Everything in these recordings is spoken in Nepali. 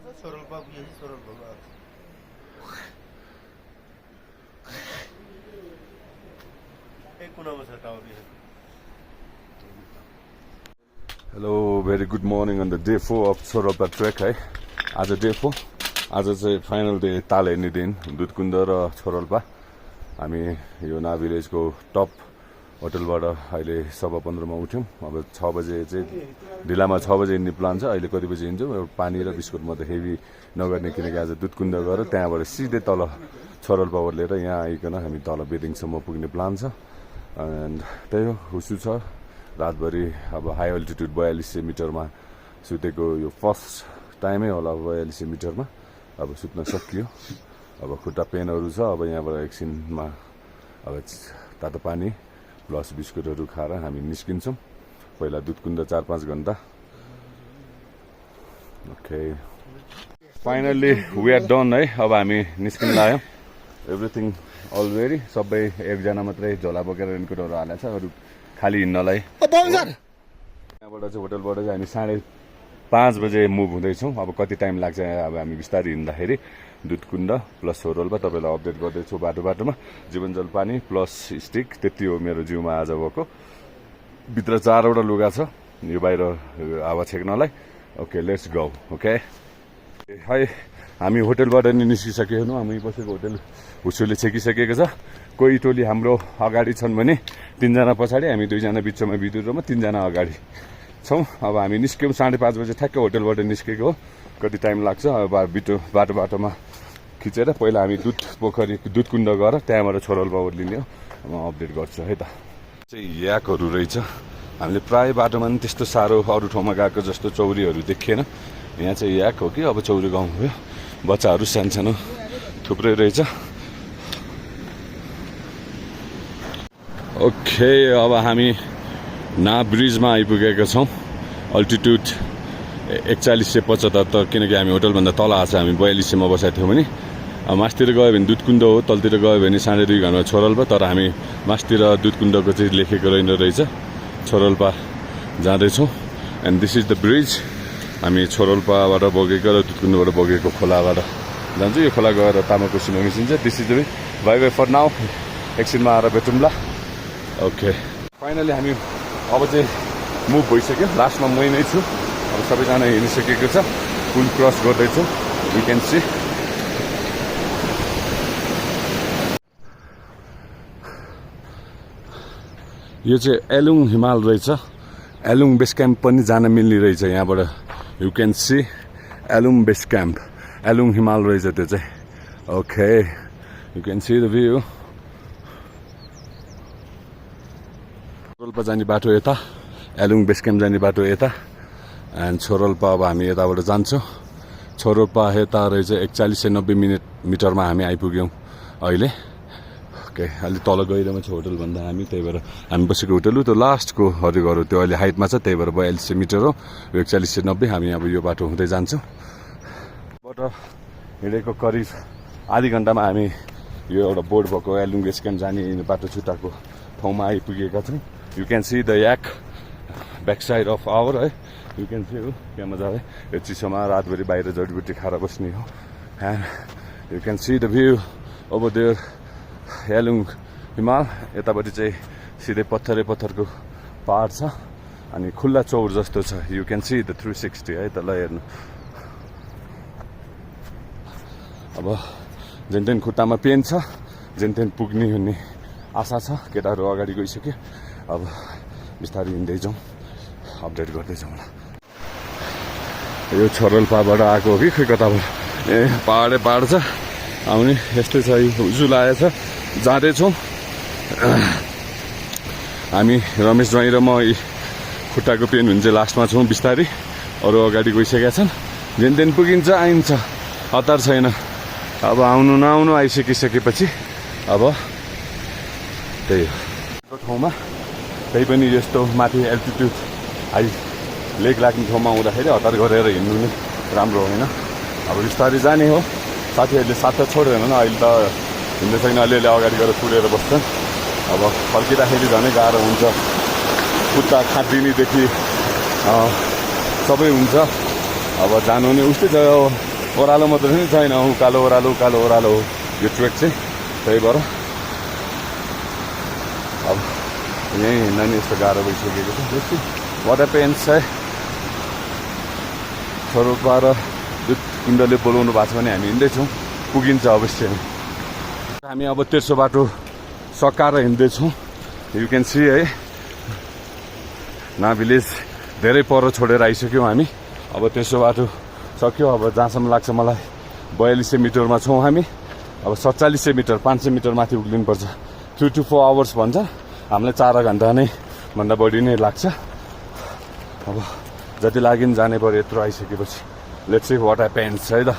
सोरलपा पुगेपछि सोरलपाको आउँछ एक कुनामा छ टावर यहाँ hello very good morning on the day 4 of Tsorolpa trek है आज डे 4 आज चाहिँ फाइनल डे ताल हेर्ने दिन दुधकुन्द र छोरलपा हामी यो ना भिलेजको टप होटलबाट अहिले 15:15 मा उठ्यौँ अब 6 बजे चाहिँ ढिलामा 6 बजे हिँड्ने प्लान छ अहिले कति बजे हिँड्छौँ पानी र बिस्कुट मात्रै हेभी नगर्ने किनकि आज दुधकुन्द गएर त्यहाँबाट सिधै तल छोरलपा ओर्लेर यहाँ आइकन हामी तल बेदिङसम्म पुग्ने प्लान छ एन्ड त्यही हो हुसु छ रातभरि अब हाई अल्टिट्युड 4200 मिटरमा सुतेको यो फर्स्ट टाइमै होला 4200 मिटरमा अब सुत्न सकियो अब खुट्टा पेनहरू छ अब यहाँबाट एकछिनमा अब तातो पानी प्लस बिस्कुटहरू खाएर हामी निस्किन्छौँ पहिला दुधकुन्द 4-5 घण्टा okay finally we are done है अब हामी निस्किन लाग्यौँ एभ्रिथिङ अल रेडी सबै एकजना मात्रै झोला बोकेर रेनकोटहरू हालेको छ अरू खाली हिँड्नलाई यहाँबाट चाहिँ होटलबाट चाहिँ हामी 5:30 बजे मुभ हुँदैछौँ अब कति टाइम लाग्छ अब हामी बिस्तारै हिँड्दाखेरि दुधकुन्द प्लस छोरलपा तपाईँलाई अपडेट गर्दैछु बाटोमा जीवनजल पानी प्लस स्टिक त्यति हो मेरो जिउमा आज भएको भित्र 4वटा लुगा छ यो बाहिर हावा छेक्नलाई ओके लेट्स गो ओके है हामी होटलबाट नि निस्किसकेको छौँ हामी बसेको होटल हुसुले छेकिसकेको छ कोही टोली हाम्रो अगाडि छन् भने 3 जना पछाडि हामी 2 जना बिचमा बिदुरमा 3 जना अगाडि छौँ अब हामी निस्क्यौँ 5:30 बजे ठ्याक्कै होटलबाट निस्केको हो कति टाइम लाग्छ अब बाटोमा खिचेर पहिला हामी दुधकुन्द गएर त्यहाँबाट छोरलपा ओर्लिने हो म अपडेट गर्छु है त चाहिँ याकहरू रहेछ हामीले प्राय बाटोमा पनि त्यस्तो साह्रो अरू ठाउँमा गएको जस्तो चौरीहरू देखिएन यहाँ चाहिँ याक हो कि अब चौरी गाउँ हो बच्चाहरू सानसानो थुप्रै रहेछ ओके अब हामी ना ब्रिजमा आइपुगेका छौँ अल्टिट्युड 4175 किनकि हामी होटलभन्दा तल आएको छ हामी 4200 मा बसेको थियौँ भने मासतिर गयो भने दुधकुन्द हो तलतिर गयो भने 2.5 घन्टा छोरलपा तर हामी मासतिर दुधकुन्दको चाहिँ लेखेको रहेछ छोरलपा जाँदैछौँ and this is the bridge हामी छोरलपाबाट बगेको र दुधकुन्दबाट बगेको खोलाबाट जान्छौँ यो खोला गएर तामाकोसीमा मिसिन्छ this is the way bye bye for now एकछिनमा आएर भेटौँला ओके फाइनली हामी अब चाहिँ मुभ भइसक्यो लास्टमा मै नै छु अब सबैजना हिँडिसकेको छ पुल क्रस गर्दैछौँ यु क्यान सी यो चाहिँ एलुङ हिमाल रहेछ एलुङ बेस क्याम्प पनि जान मिल्ने रहेछ यहाँबाट you can see Alung base camp Alung हिमाल रहेछ त्यो चाहिँ okay you can see the view Tsorolpa जाने बाटो यता एलुङ बेस क्याम्प जाने बाटो यता एन्ड छोरलपा अब हामी यताबाट जान्छौँ छोरलपा यता रहेछ 4190 मिटरमा हामी आइपुग्यौँ अहिले ओके अलि तल गइरहेको छ होटलभन्दा हामी त्यही भएर हामी बसेको होटल त्यो लास्टको हरिघर त्यो अहिले हाइटमा छ त्यही भएर 4200 मिटर हो 4190 हामी अब यो बाटो हुँदै जान्छौँ बाट हिँडेको करिब आधी घन्टामा हामी यो एउटा बोर्ड भएको एलुङ बेस क्याम्प जाने बाटो छुट्टाको ठाउँमा आइपुगेका छौँ you can see the yak back side of our है यु क्यान सी हो क्या मजा है यो चिसोमा रातभरि बाहिर जडीबुटी खाएर बस्ने हो and you can see the view over there Alung हिमाल यतापट्टि चाहिँ सिधै पत्थरको पहाड छ अनि खुल्ला चौर जस्तो छ यु क्यान सी द 360 है त ल हेर्नु अब जेनतेन खुट्टामा पेन छ जेनतेन पुग्ने हुने आशा छ केटाहरू अगाडि गइसक्यो अब बिस्तारै हिँड्दै जाउँ अपडेट गर्दै जाउँ यो छोरलपाबाट आएको हो कि खै कताबाट ए पहाड छ आउने यस्तै छ हुजु लागेको छ जाँदैछौँ हामी रमेश ज्वाइँ र म खुट्टाको पेन हुन्छ लास्टमा छौँ बिस्तारै अरू अगाडि गइसकेका छन् जेनतेन पुगिन्छ आइन्छ हतार छैन अब आउनु नआउनु आइसकिसकेपछि अब त्यही हो ठाउँमा त्यही पनि यस्तो माथि एल्टिट्युड हाई लेक लाग्ने ठाउँमा आउँदाखेरि हतार गरेर हिँड्नु नै राम्रो होइन अब बिस्तारै जाने हो साथीहरूले साथ त छोड्दैन अहिले त हिँड्दै छैन अलिअलि अगाडि गएर कुरेर बस्छन् अब फर्किँदाखेरि झनै गाह्रो हुन्छ खुट्टा खाँदिनेदेखि सबै हुन्छ अब जानु नै उस्तै ओह्रालो मात्रै पनि छैन, उकालो ओह्रालो हो यो ट्रेक चाहिँ। त्यही भएर अब यहीँ हिँड्न नि यस्तो गाह्रो भइसकेको छ। बेसी वाटर पेन्स है छोरोपा र दुध कुण्डले बोलाउनु भएको छ भने हामी हिँड्दैछौँ, पुगिन्छ अवश्य। हामी अब तेर्सो बाटो सकाएर हिँड्दैछौँ। यु क्यान सी है ना भिलेज धेरै पर छोडेर आइसक्यौँ हामी। अब तेर्सो बाटो सक्यो। अब जहाँसम्म लाग्छ मलाई 4200 मिटरमा छौँ हामी। अब 4700 मिटर 500 मिटर माथि उक्लिनुपर्छ। 3 to 4 आवर्स भन्छ, हामीलाई 4 घन्टा नै भन्दा बढी नै लाग्छ। अब जति लागि जानै पर्यो यत्रो आइसकेपछि। लेट्स सी व्हाट ह्यापेन्स है त।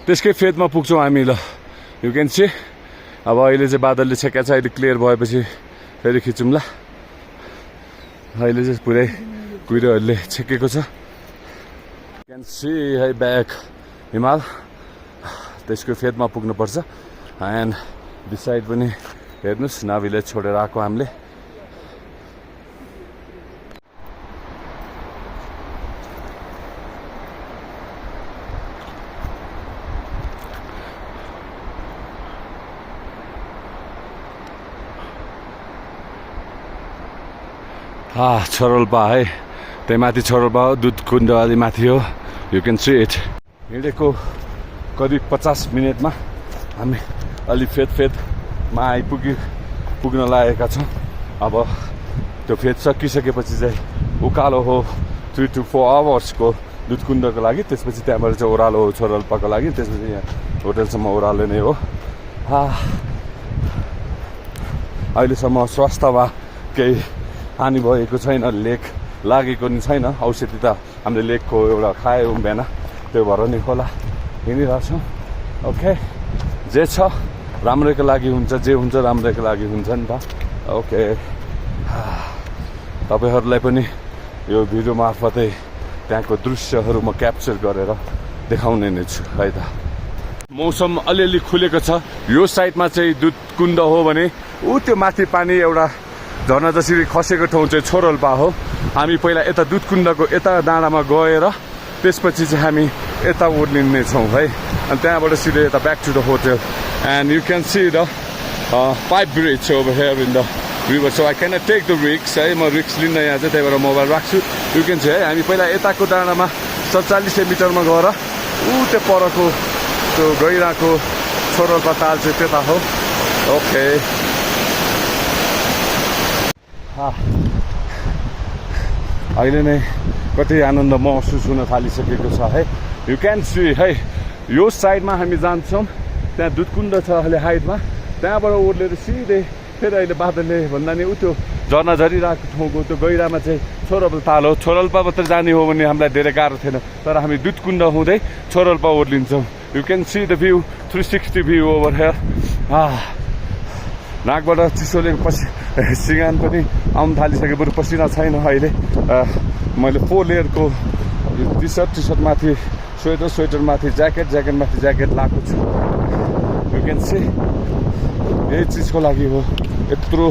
त्यसकै फेदमा पुग्छौँ हामी ल। यु क्यान सी अब अहिले चाहिँ बादलले छेक्या छ, अहिले क्लियर भएपछि फेरि खिचौँ ल। अहिले चाहिँ पुरै कुहिरोहरूले छेकेको छ। क्यान सी है ब्याक हिमाल, त्यसको फेदमा पुग्नुपर्छ। एन्ड बिसाइड पनि हेर्नुहोस् ना भिलेज छोडेर आएको हामीले। छोरोल्पा है, त्यही माथि छोरोल्पा हो, दुध कुण्ड अलि माथि हो। You can see it. हिँडेको करिब 50 मिनटमा हामी अलि फेदमा पुग्न लागेका छौँ। अब त्यो फेद सकिसकेपछि चाहिँ उकालो हो 3 to 4 आवर्सको दुध कुण्डको लागि। त्यसपछि त्यहाँबाट चाहिँ ओह्रालो हो छोरोल्पाको लागि। त्यसपछि यहाँ होटलसम्म ओह्रालो नै हो। अहिलेसम्म स्वास्थ्यमा केही हानि भएको छैन, लेक लागेको नि छैन। औषधि त हामीले लेकको एउटा खायौँ बिहान, त्यो भएर नि होला हिँडिरहेछौँ। ओके, जे छ राम्रैको लागि हुन्छ, जे हुन्छ राम्रैको लागि हुन्छ नि त। ओके, तपाईँहरूलाई पनि यो भिडियो मार्फतै त्यहाँको दृश्यहरू म क्याप्चर गरेर देखाउने नै छु है त। मौसम अलिअलि खुलेको छ। यो साइडमा चाहिँ दुध कुण्ड हो भने ऊ त्यो माथि पानी एउटा झर्ना जसरी खसेको ठाउँ चाहिँ छोरोल्पा हो। हामी पहिला यता दुध कुण्डको यता डाँडामा गएर त्यसपछि चाहिँ हामी यता ओर्लिने छौँ है। अनि त्यहाँबाट सिधै यता back to the hotel. And you can see the pipe bridge over here in the river. So I can not take the रिक्स है, म रिक्स लिन्न यहाँ चाहिँ, त्यही भएर मोबाइल राख्छु। यु क्यान सी है हामी पहिला यताको डाँडामा 4700 मिटरमा गएर ऊ त्यो परको त्यो गइरहेको छोरोल्पा ताल चाहिँ त्यता हो। ओके, अहिले नै कति आनन्द महसुस हुन थालिसकेको छ है। यु क्यान सी है यो साइडमा हामी जान्छौँ, त्यहाँ दुध कुण्ड छ अहिले हाइटमा, त्यहाँबाट ओर्लेर सिधै फेरि अहिले बादलले भन्दा नि उ त्यो झर्ना झरिरहेको ठाउँको त्यो गहिरामा चाहिँ छोरोल्पा ताल हो। छोरोल्पा मात्र जाने हो भने हामीलाई धेरै गाह्रो थिएन, तर हामी दुध कुण्ड हुँदै छोरोल्पा ओर्लिन्छौँ। You can see the view 360 view over here. नाकबाट चिसोले सिँगान पनि आउनु थालिसक्यो, बरु पसिना छैन अहिले। मैले 4 लेयरको टी सर्ट माथि स्वेटर माथि ज्याकेट माथि ज्याकेट लगाएको छु। यु क्यान सी यही चिजको लागि हो यत्रो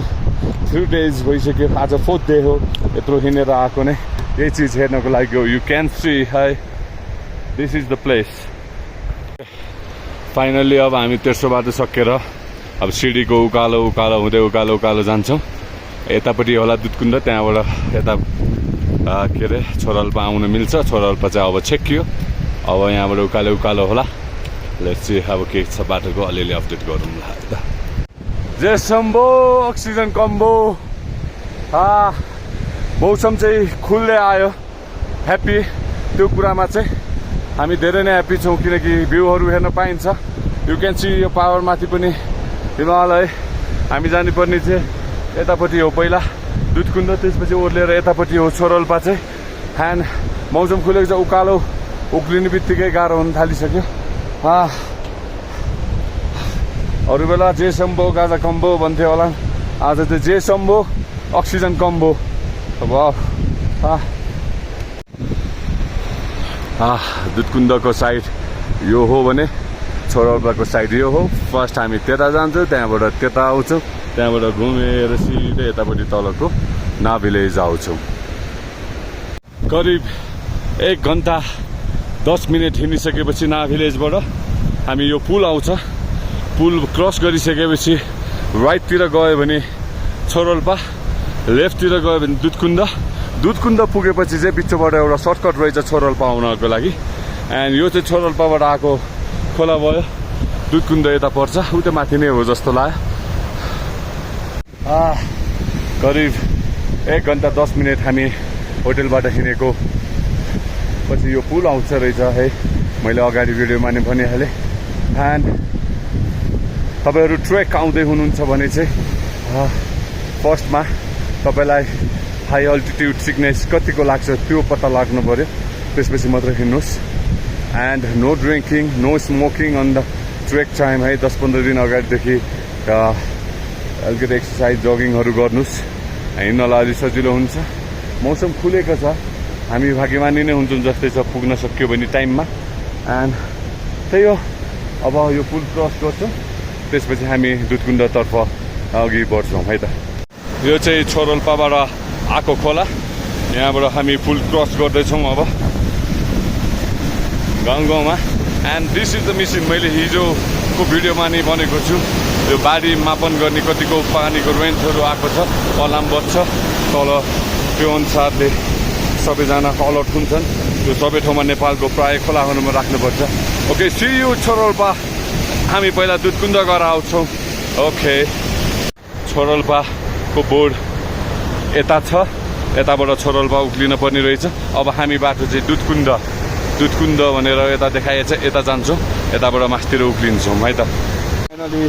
3 days भइसक्यो, आज 4th डे हो यत्रो हिँडेर आएको नै यही चिज हेर्नको लागि हो। यु क्यान सी है this is the place. Finally अब हामी तेर्सो बाटो सकेर अब सिडीको उकालो हुँदै उकालो जान्छौँ। यतापट्टि होला दुध कुण्ड, त्यहाँबाट यता के अरे छोरोल्पा आउन मिल्छ। छोरोल्पा चाहिँ अब छेकियो, अब यहाँबाट उकालो होला। लेट्स सी अब के छ बाटोको अलिअलि अपडेट गरौँ ल है त। जे सम्भो अक्सिजन कम्बो। मौसम चाहिँ खुल्दै आयो, ह्याप्पी। त्यो कुरामा चाहिँ हामी धेरै नै ह्याप्पी छौँ किनकि भ्यूहरू हेर्न पाइन्छ। यु क्यान सी यो पावरमाथि पनि हिमालय। हामी जानुपर्ने चाहिँ यतापट्टि हो पहिला दुध कुण्ड, त्यसपछि ओर्लेर यतापट्टि हो छोरोल्पा चाहिँ। ह्यान्ड मौसम खुलेको छ, उकालो उक्लिने बित्तिकै गाह्रो हुन थालिसक्यो। अरू बेला जे सम्भो गाजा कम्बो भन्थ्यो होला, आज चाहिँ जे सम्भो अक्सिजन कम्बो। दुध कुण्डको साइड यो हो भने छोरोल्पाको साइड यो हो। फर्स्ट हामी त्यता जान्छौँ, त्यहाँबाट त्यता आउँछौँ, त्यहाँबाट घुमेर सिधै यतापट्टि तलको ना भिलेज आउँछौँ। करिब 1 घन्टा 10 मिनट हिँडिसकेपछि ना भिलेजबाट हामी यो पुल आउँछ। पुल क्रस गरिसकेपछि राइटतिर गयो भने छोरोल्पा, लेफ्टतिर गयो भने दुधकुन्द पुगेपछि चाहिँ बिचबाट एउटा सर्टकट रहेछ छोरोल्पा आउनको लागि। एन्ड यो चाहिँ छोरोल्पाबाट आएको खोला भयो, दुधकुन्द यता पर्छ, उता माथि नै हो जस्तो लाग्यो। करिब 1 घन्टा 10 मिनट हामी होटेलबाट हिँडेको पछि यो पुल आउँछ रहेछ है। मैले अगाडि भिडियोमा नै भनिहालेँ। एन्ड तपाईँहरू ट्रेक आउँदै हुनुहुन्छ भने चाहिँ फर्स्टमा तपाईँलाई हाई अल्टिट्युड सिकनेस कतिको लाग्छ त्यो पत्ता लाग्नु पऱ्यो, त्यसपछि मात्र हिँड्नुहोस्। And no drinking, no smoking on the trek time है। 10-15 दिन अगाडिदेखि अलिकति एक्सर्साइज जगिङहरू गर्नुहोस्, हिँड्नलाई अलिक सजिलो हुन्छ। मौसम खुलेको छ, हामी भाग्यमानी नै हुन्छौँ जस्तै छ पुग्न सक्यो भने टाइममा। एन्ड त्यही हो, अब यो पुल क्रस गर्छौँ, त्यसपछि हामी दुधकुन्दतर्फ अघि बढ्छौँ है त। यो चाहिँ छोरोल्पाबाट आएको खोला, यहाँबाट हामी पुल क्रस गर्दैछौँ अब गाउँमा। And this is the machine, मैले हिजोको भिडियोमा नै भनेको छु। यो बाढी मापन गर्ने कतिको पानीको रेन्जहरू आएको छ, अलार्म बज्छ तल, त्यो अनुसारले सबैजना अलर्ट हुन्छन्। त्यो सबै ठाउँमा नेपालको प्रायः खोलाहरूमा राख्नुपर्छ। Okay, see you Tsorolpa. हामी पहिला दुधकुन्द गएर आउँछौँ। ओके, छोरोल्पाको बोर्ड यता छ, यताबाट छोरोल्पा उक्लिन पर्ने रहेछ। अब हामी बाटो चाहिँ दुधकुन्द भनेर यता देखाइएछ, यता जान्छौँ, यताबाट मास्तिर उक्लिन्छौँ है त। फाइनली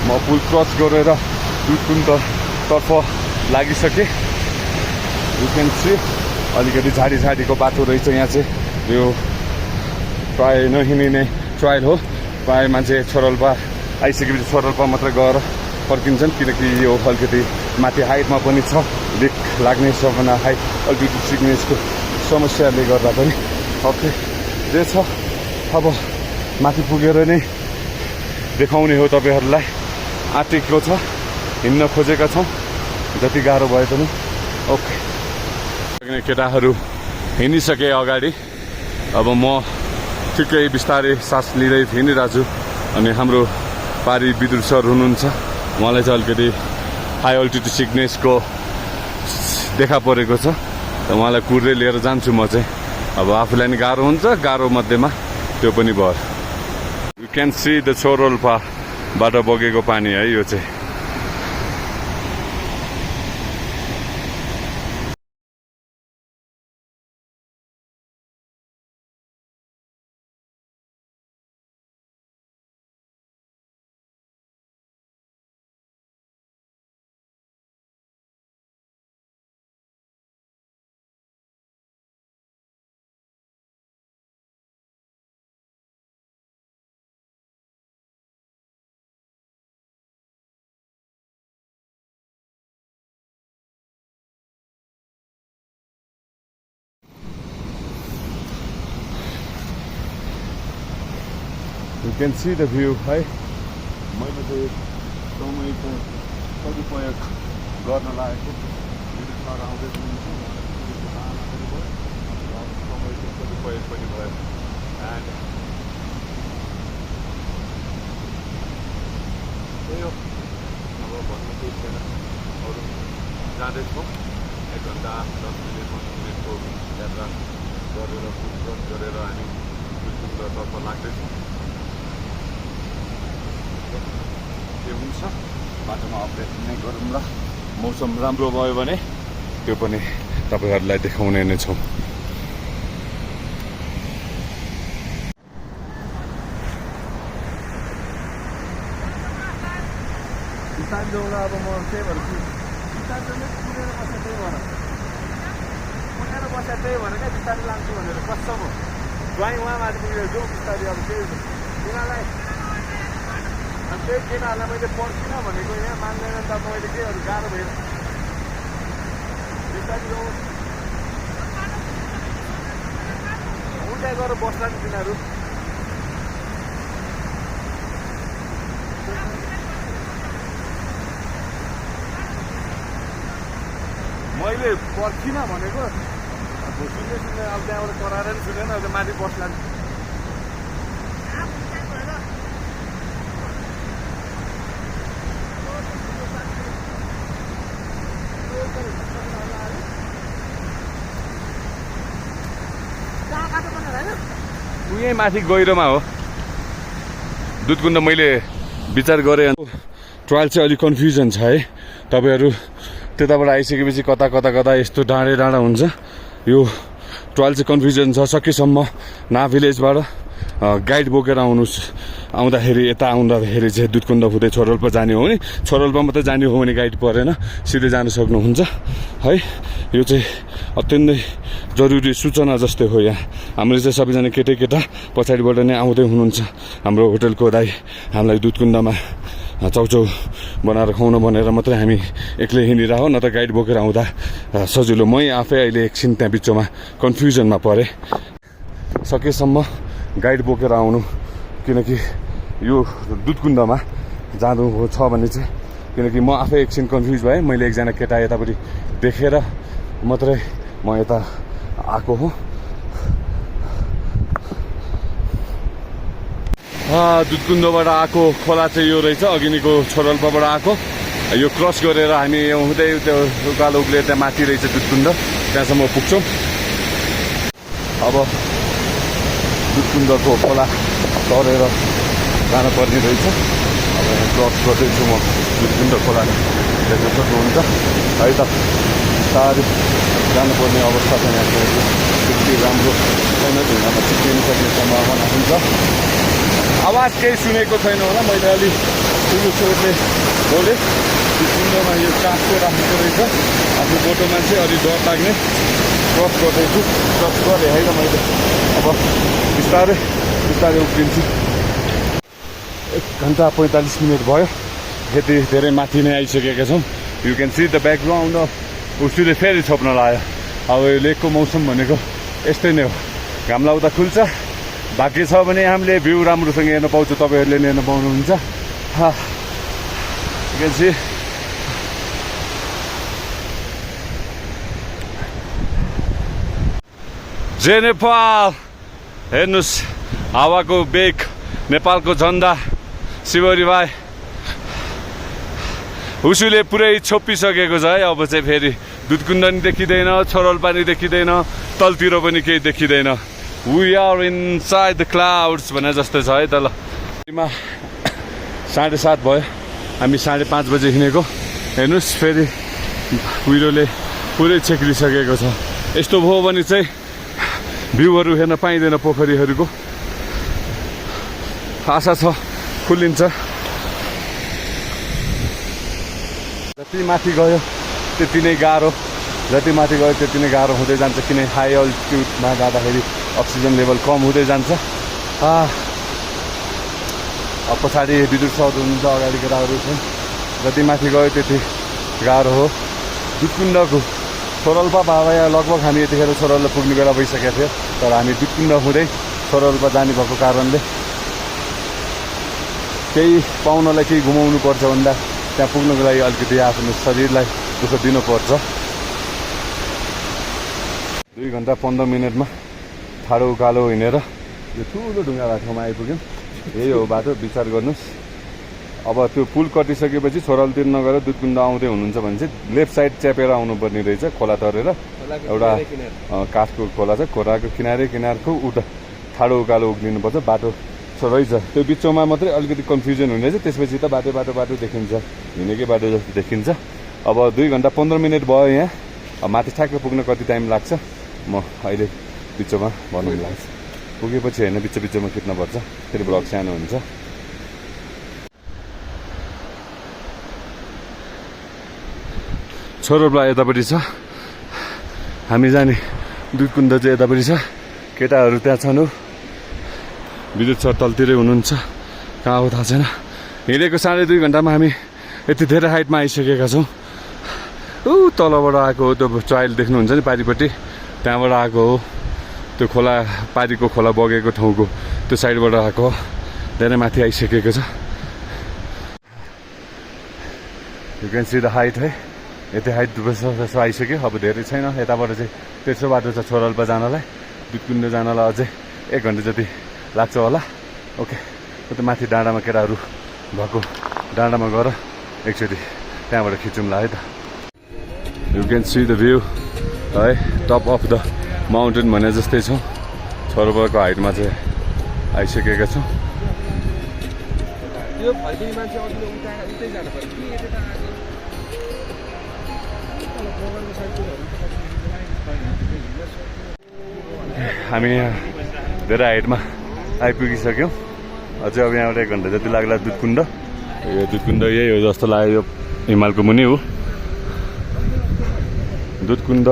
म पुल क्रस गरेर दुधकुन्दतर्फ लागिसकेँ। यु क्यान सी अलिकति झाडीको बाटो रहेछ यहाँ चाहिँ। यो प्रायः नहिँडिने ट्रायल हो, प्रायः मान्छे छोरोल्पा आइसकेपछि छोरोल्पा मात्रै गएर फर्किन्छन्, किनकि यो अलिकति माथि हाइटमा पनि छ, लिक लाग्ने सम्भावना, हाई अल्टिट्युड सिकनेसको समस्याले गर्दा पनि। ओके, जे छ अब माथि पुगेर नै देखाउने हो तपाईँहरूलाई। आँटेको छ, हिँड्न खोजेका छौँ जति गाह्रो भए पनि। ओके, केटाहरू हिँडिसके अगाडि, अब म ठिकै बिस्तारै सास लिँदै हिँडिरहेको छु। अनि हाम्रो पारी विदुर सर हुनुहुन्छ, उहाँलाई चाहिँ अलिकति हाई अल्टिट्युड सिकनेसको देखा परेको छ, र उहाँलाई कुर्दै लिएर जान्छु म चाहिँ। अब आफूलाई नि गाह्रो हुन्छ, गाह्रो मध्येमा त्यो पनि भयो। यु क्यान सी द छोरोल्पाबाट बगेको पानी है यो चाहिँ। You can see the view है। मैले चाहिँ समयको सदुपयोग गर्न लागेको सर आउँदै हुनुहुन्छ, समयको सदुपयोग पनि भयो। एन्ड त्यही हो, अब भन्नु केही छैन, अरू जाँदैछौँ। 1 घन्टा 10 मिनट 15 मिनटको यात्रा गरेर पुल क्रस गरेर हामी दुधकुन्दतर्फ लाग्दैछौँ। के हुन्छ बाटोमा अपडेट नै गरौँ ल। मौसम राम्रो भयो भने त्यो पनि तपाईँहरूलाई देखाउने नै छौँ। बिस्तारै जाउँ ल। अब म त्यही भएर बिस्तारै पुगेर बस्छ, त्यही भएर पुगेर बस्छ, त्यही भएर क्या बिस्तारै लान्छु भनेर कसम हो। ज्वाइँ उहाँ माथि पुगेर जाउँ बिस्तारै। अब त्यही तिनीहरूलाई त्यही केटाहरूलाई मैले पर्खिनँ भनेको, यहाँ मान्दैन त मैले केहरू गाह्रो भएर बिस्तारै जाउँ। उता गएर बस्ला नि तिनीहरू। मैले पर्खिनँ भनेको, सुन्दै अब त्यहाँबाट कराएर पनि सुनेन अब माथि बस्ला यहीँ माथि गहिरोमा हो दुधकुण्ड मैले विचार गरेँ ट्रायल चाहिँ अलिक कन्फ्युजन छ है तपाईँहरू त्यताबाट आइसकेपछि कता कता कता यस्तो डाँडे डाँडा हुन्छ यो ट्रायल चाहिँ कन्फ्युजन छ सकेसम्म ना भिलेजबाट गाइड बोकेर आउँदाखेरि यता आउँदाखेरि चाहिँ दुधकुण्ड हुँदै छोरोल्पा जाने हो भने छोरोल्पा मात्रै जाने हो भने गाइड परेन सिधै जान सक्नुहुन्छ है यो चाहिँ अत्यन्तै जरुरी सूचना जस्तै हो यहाँ हामीले चाहिँ सबैजना केटा पछाडिबाट नै आउँदै हुनुहुन्छ हाम्रो होटलको दाइ हामीलाई दुधकुण्डमा चाउचाउ बनाएर खुवाउन भनेर मात्रै हामी एक्लै हिँडिरह न त गाइड बोकेर आउँदा सजिलो मै आफै अहिले एकछिन त्यहाँ बिचमा कन्फ्युजनमा परेँ सकेसम्म गाइड बोकेर आउनु किनकि यो दुधकुण्डमा जानु छ भने चाहिँ किनकि म आफै एकछिन कन्फ्युज भएँ मैले एकजना केटा यतापट्टि देखेर मात्रै म यता आएको हो दुधकुण्डबाट आएको खोला चाहिँ यो रहेछ अघिनिको छोरोल्पाबाट आएको यो क्रस गरेर हामी हुँदै त्यो उकालो उक्लेर त्यहाँ माथि रहेछ दुधकुण्ड त्यहाँसम्म पुग्छौँ अब दुधकुण्डको खोला तरेर जानुपर्ने रहेछ अब यहाँ क्रस गर्दैछु म दुधकुण्ड खोला देख्न सक्नुहुन्छ है त बिस्तारै जानुपर्ने अवस्था छ यहाँ त्यति राम्रो छैन ढुङ्गामा चिप्लिन सक्ने सम्भावना हुन्छ आवाज केही सुनेको छैन होला मैले अलिक ठुलो स्वरले बोलेँ दुधकुण्डमा यो काठको राखेको रहेछ आफ्नो बोटो मान्छे अलिक डर लाग्ने क्रस गर्दैछु क्रस गरेँ होइन मैले अब बिस्तारै बिस्तारै उक्लिन्छु 1 घन्टा 45 मिनट भयो यति धेरै माथि नै आइसकेका छौँ you can see the background उसले फेरि छोप्न लाग्यो अब यो लेकको मौसम भनेको यस्तै नै हो घाम लाउँदा खुल्छ भाग्य छ भने हामीले भ्यू राम्रोसँग हेर्न पाउँछौँ तपाईँहरूले नि हेर्न पाउनुहुन्छ यु क्यान सी जय नेपाल हेर्नुहोस् हावाको बेग नेपालको झन्डा शिवरी भाइ हुसुले पुरै छोपिसकेको छ है अब चाहिँ फेरि दुधकुण्ड नि देखिँदैन छोरोल्पा नि देखिँदैन तलतिर पनि केही देखिँदैन we are inside the clouds भने जस्तो छ है त ल 7:30 भयो हामी 5:30 बजे हिँडेको हेर्नुहोस् फेरि कुहिरोले पुरै छेक्रिसकेको छ यस्तो भयो भने चाहिँ भ्यूहरू हेर्न पाइँदैन पोखरीहरूको आशा छ खुलिन्छ जति माथि गयो त्यति नै गाह्रो जति माथि गयो त्यति नै गाह्रो हुँदै जान्छ किन हाई अल्टिट्युडमा जाँदाखेरि अक्सिजन लेभल कम हुँदै जान्छ अब पछाडि विद्युत सौध हुन्छ अगाडि केटाहरू छन् जति माथि गयो त्यति गाह्रो हो दुधकुण्डको छोरोल्पा भाया लगभग हामी यतिखेर छोरोल्पा पुग्ने बेला भइसकेको थियो तर हामी दुधकुण्ड हुँदै छोरोल्पा जाने भएको कारणले केही पाउनलाई केही घुमाउनु पर्छ भन्दा त्यहाँ पुग्नुको लागि अलिकति आफ्नो शरीरलाई दुःख दिनुपर्छ 2 घन्टा 15 मिनटमा ठाडो उकालो हिँडेर यो ठुलो ढुङ्गा भएको ठाउँमा आइपुग्यौँ यही हो बाटो विचार गर्नुहोस् अब त्यो पुल कटिसकेपछि छोरालतिर नगएर दुधकुण्ड आउँदै हुनुहुन्छ भने चाहिँ लेफ्ट साइड च्यापेर आउनुपर्ने रहेछ खोला तरेर एउटा काठको खोला छ खोलाको किनारको उता ठाडो उकालो उक्लिनुपर्छ बाटो रहेछ त्यो बिचमा मात्रै अलिकति कन्फ्युजन हुने रहेछ त्यसपछि त बाटो देखिन्छ हिँडेकै बाटो जस्तो देखिन्छ अब 2 घन्टा 15 मिनट भयो यहाँ अब माथि ठ्याक्क पुग्न कति टाइम लाग्छ म अहिले बिचमा भन्नु लाग्छ पुगेपछि होइन बिचमा खिच्नुपर्छ फेरि ब्लग सानो हुन्छ छोरोल्पा यतापट्टि छ हामी जाने दुधकुण्ड चाहिँ यतापट्टि छ केटाहरू त्यहाँ छन् विद्युत सर तलतिरै हुनुहुन्छ कहाँ हो थाहा छैन हिँडेको 2.5 घन्टामा हामी यति धेरै हाइटमा आइसकेका छौँ तलबाट आएको हो त्यो ट्रायल देख्नुहुन्छ नि पारिपट्टि त्यहाँबाट आएको हो त्यो खोला पारीको खोला बगेको ठाउँको त्यो साइडबाट आएको धेरै माथि आइसकेको छ you can see the height है यति हाइट जस्तो आइसक्यो। अब धेरै छैन, यताबाट चाहिँ तेस्रो बाटो छ छोराल्पा जानलाई, दुधकुण्ड जानलाई अझै 1 घन्टा जति लाग्छ होला। ओके, त्यो माथि डाँडामा केटाहरू भएको डाँडामा गएर एकचोटि त्यहाँबाट खिचौँला है त। You can see the view है, टप अफ द माउन्टेन भने जस्तै छौँ। छोराल्पाको हाइटमा चाहिँ आइसकेका छौँ। हामी यहाँ धेरै हाइटमा आइपुगिसक्यौँ। अझै अब यहाँबाट 1 घन्टा जति लाग्ला दुधकुण्ड। यो दुधकुण्ड यही हो जस्तो लाग्यो, यो हिमालको मुनि हो दुधकुण्ड।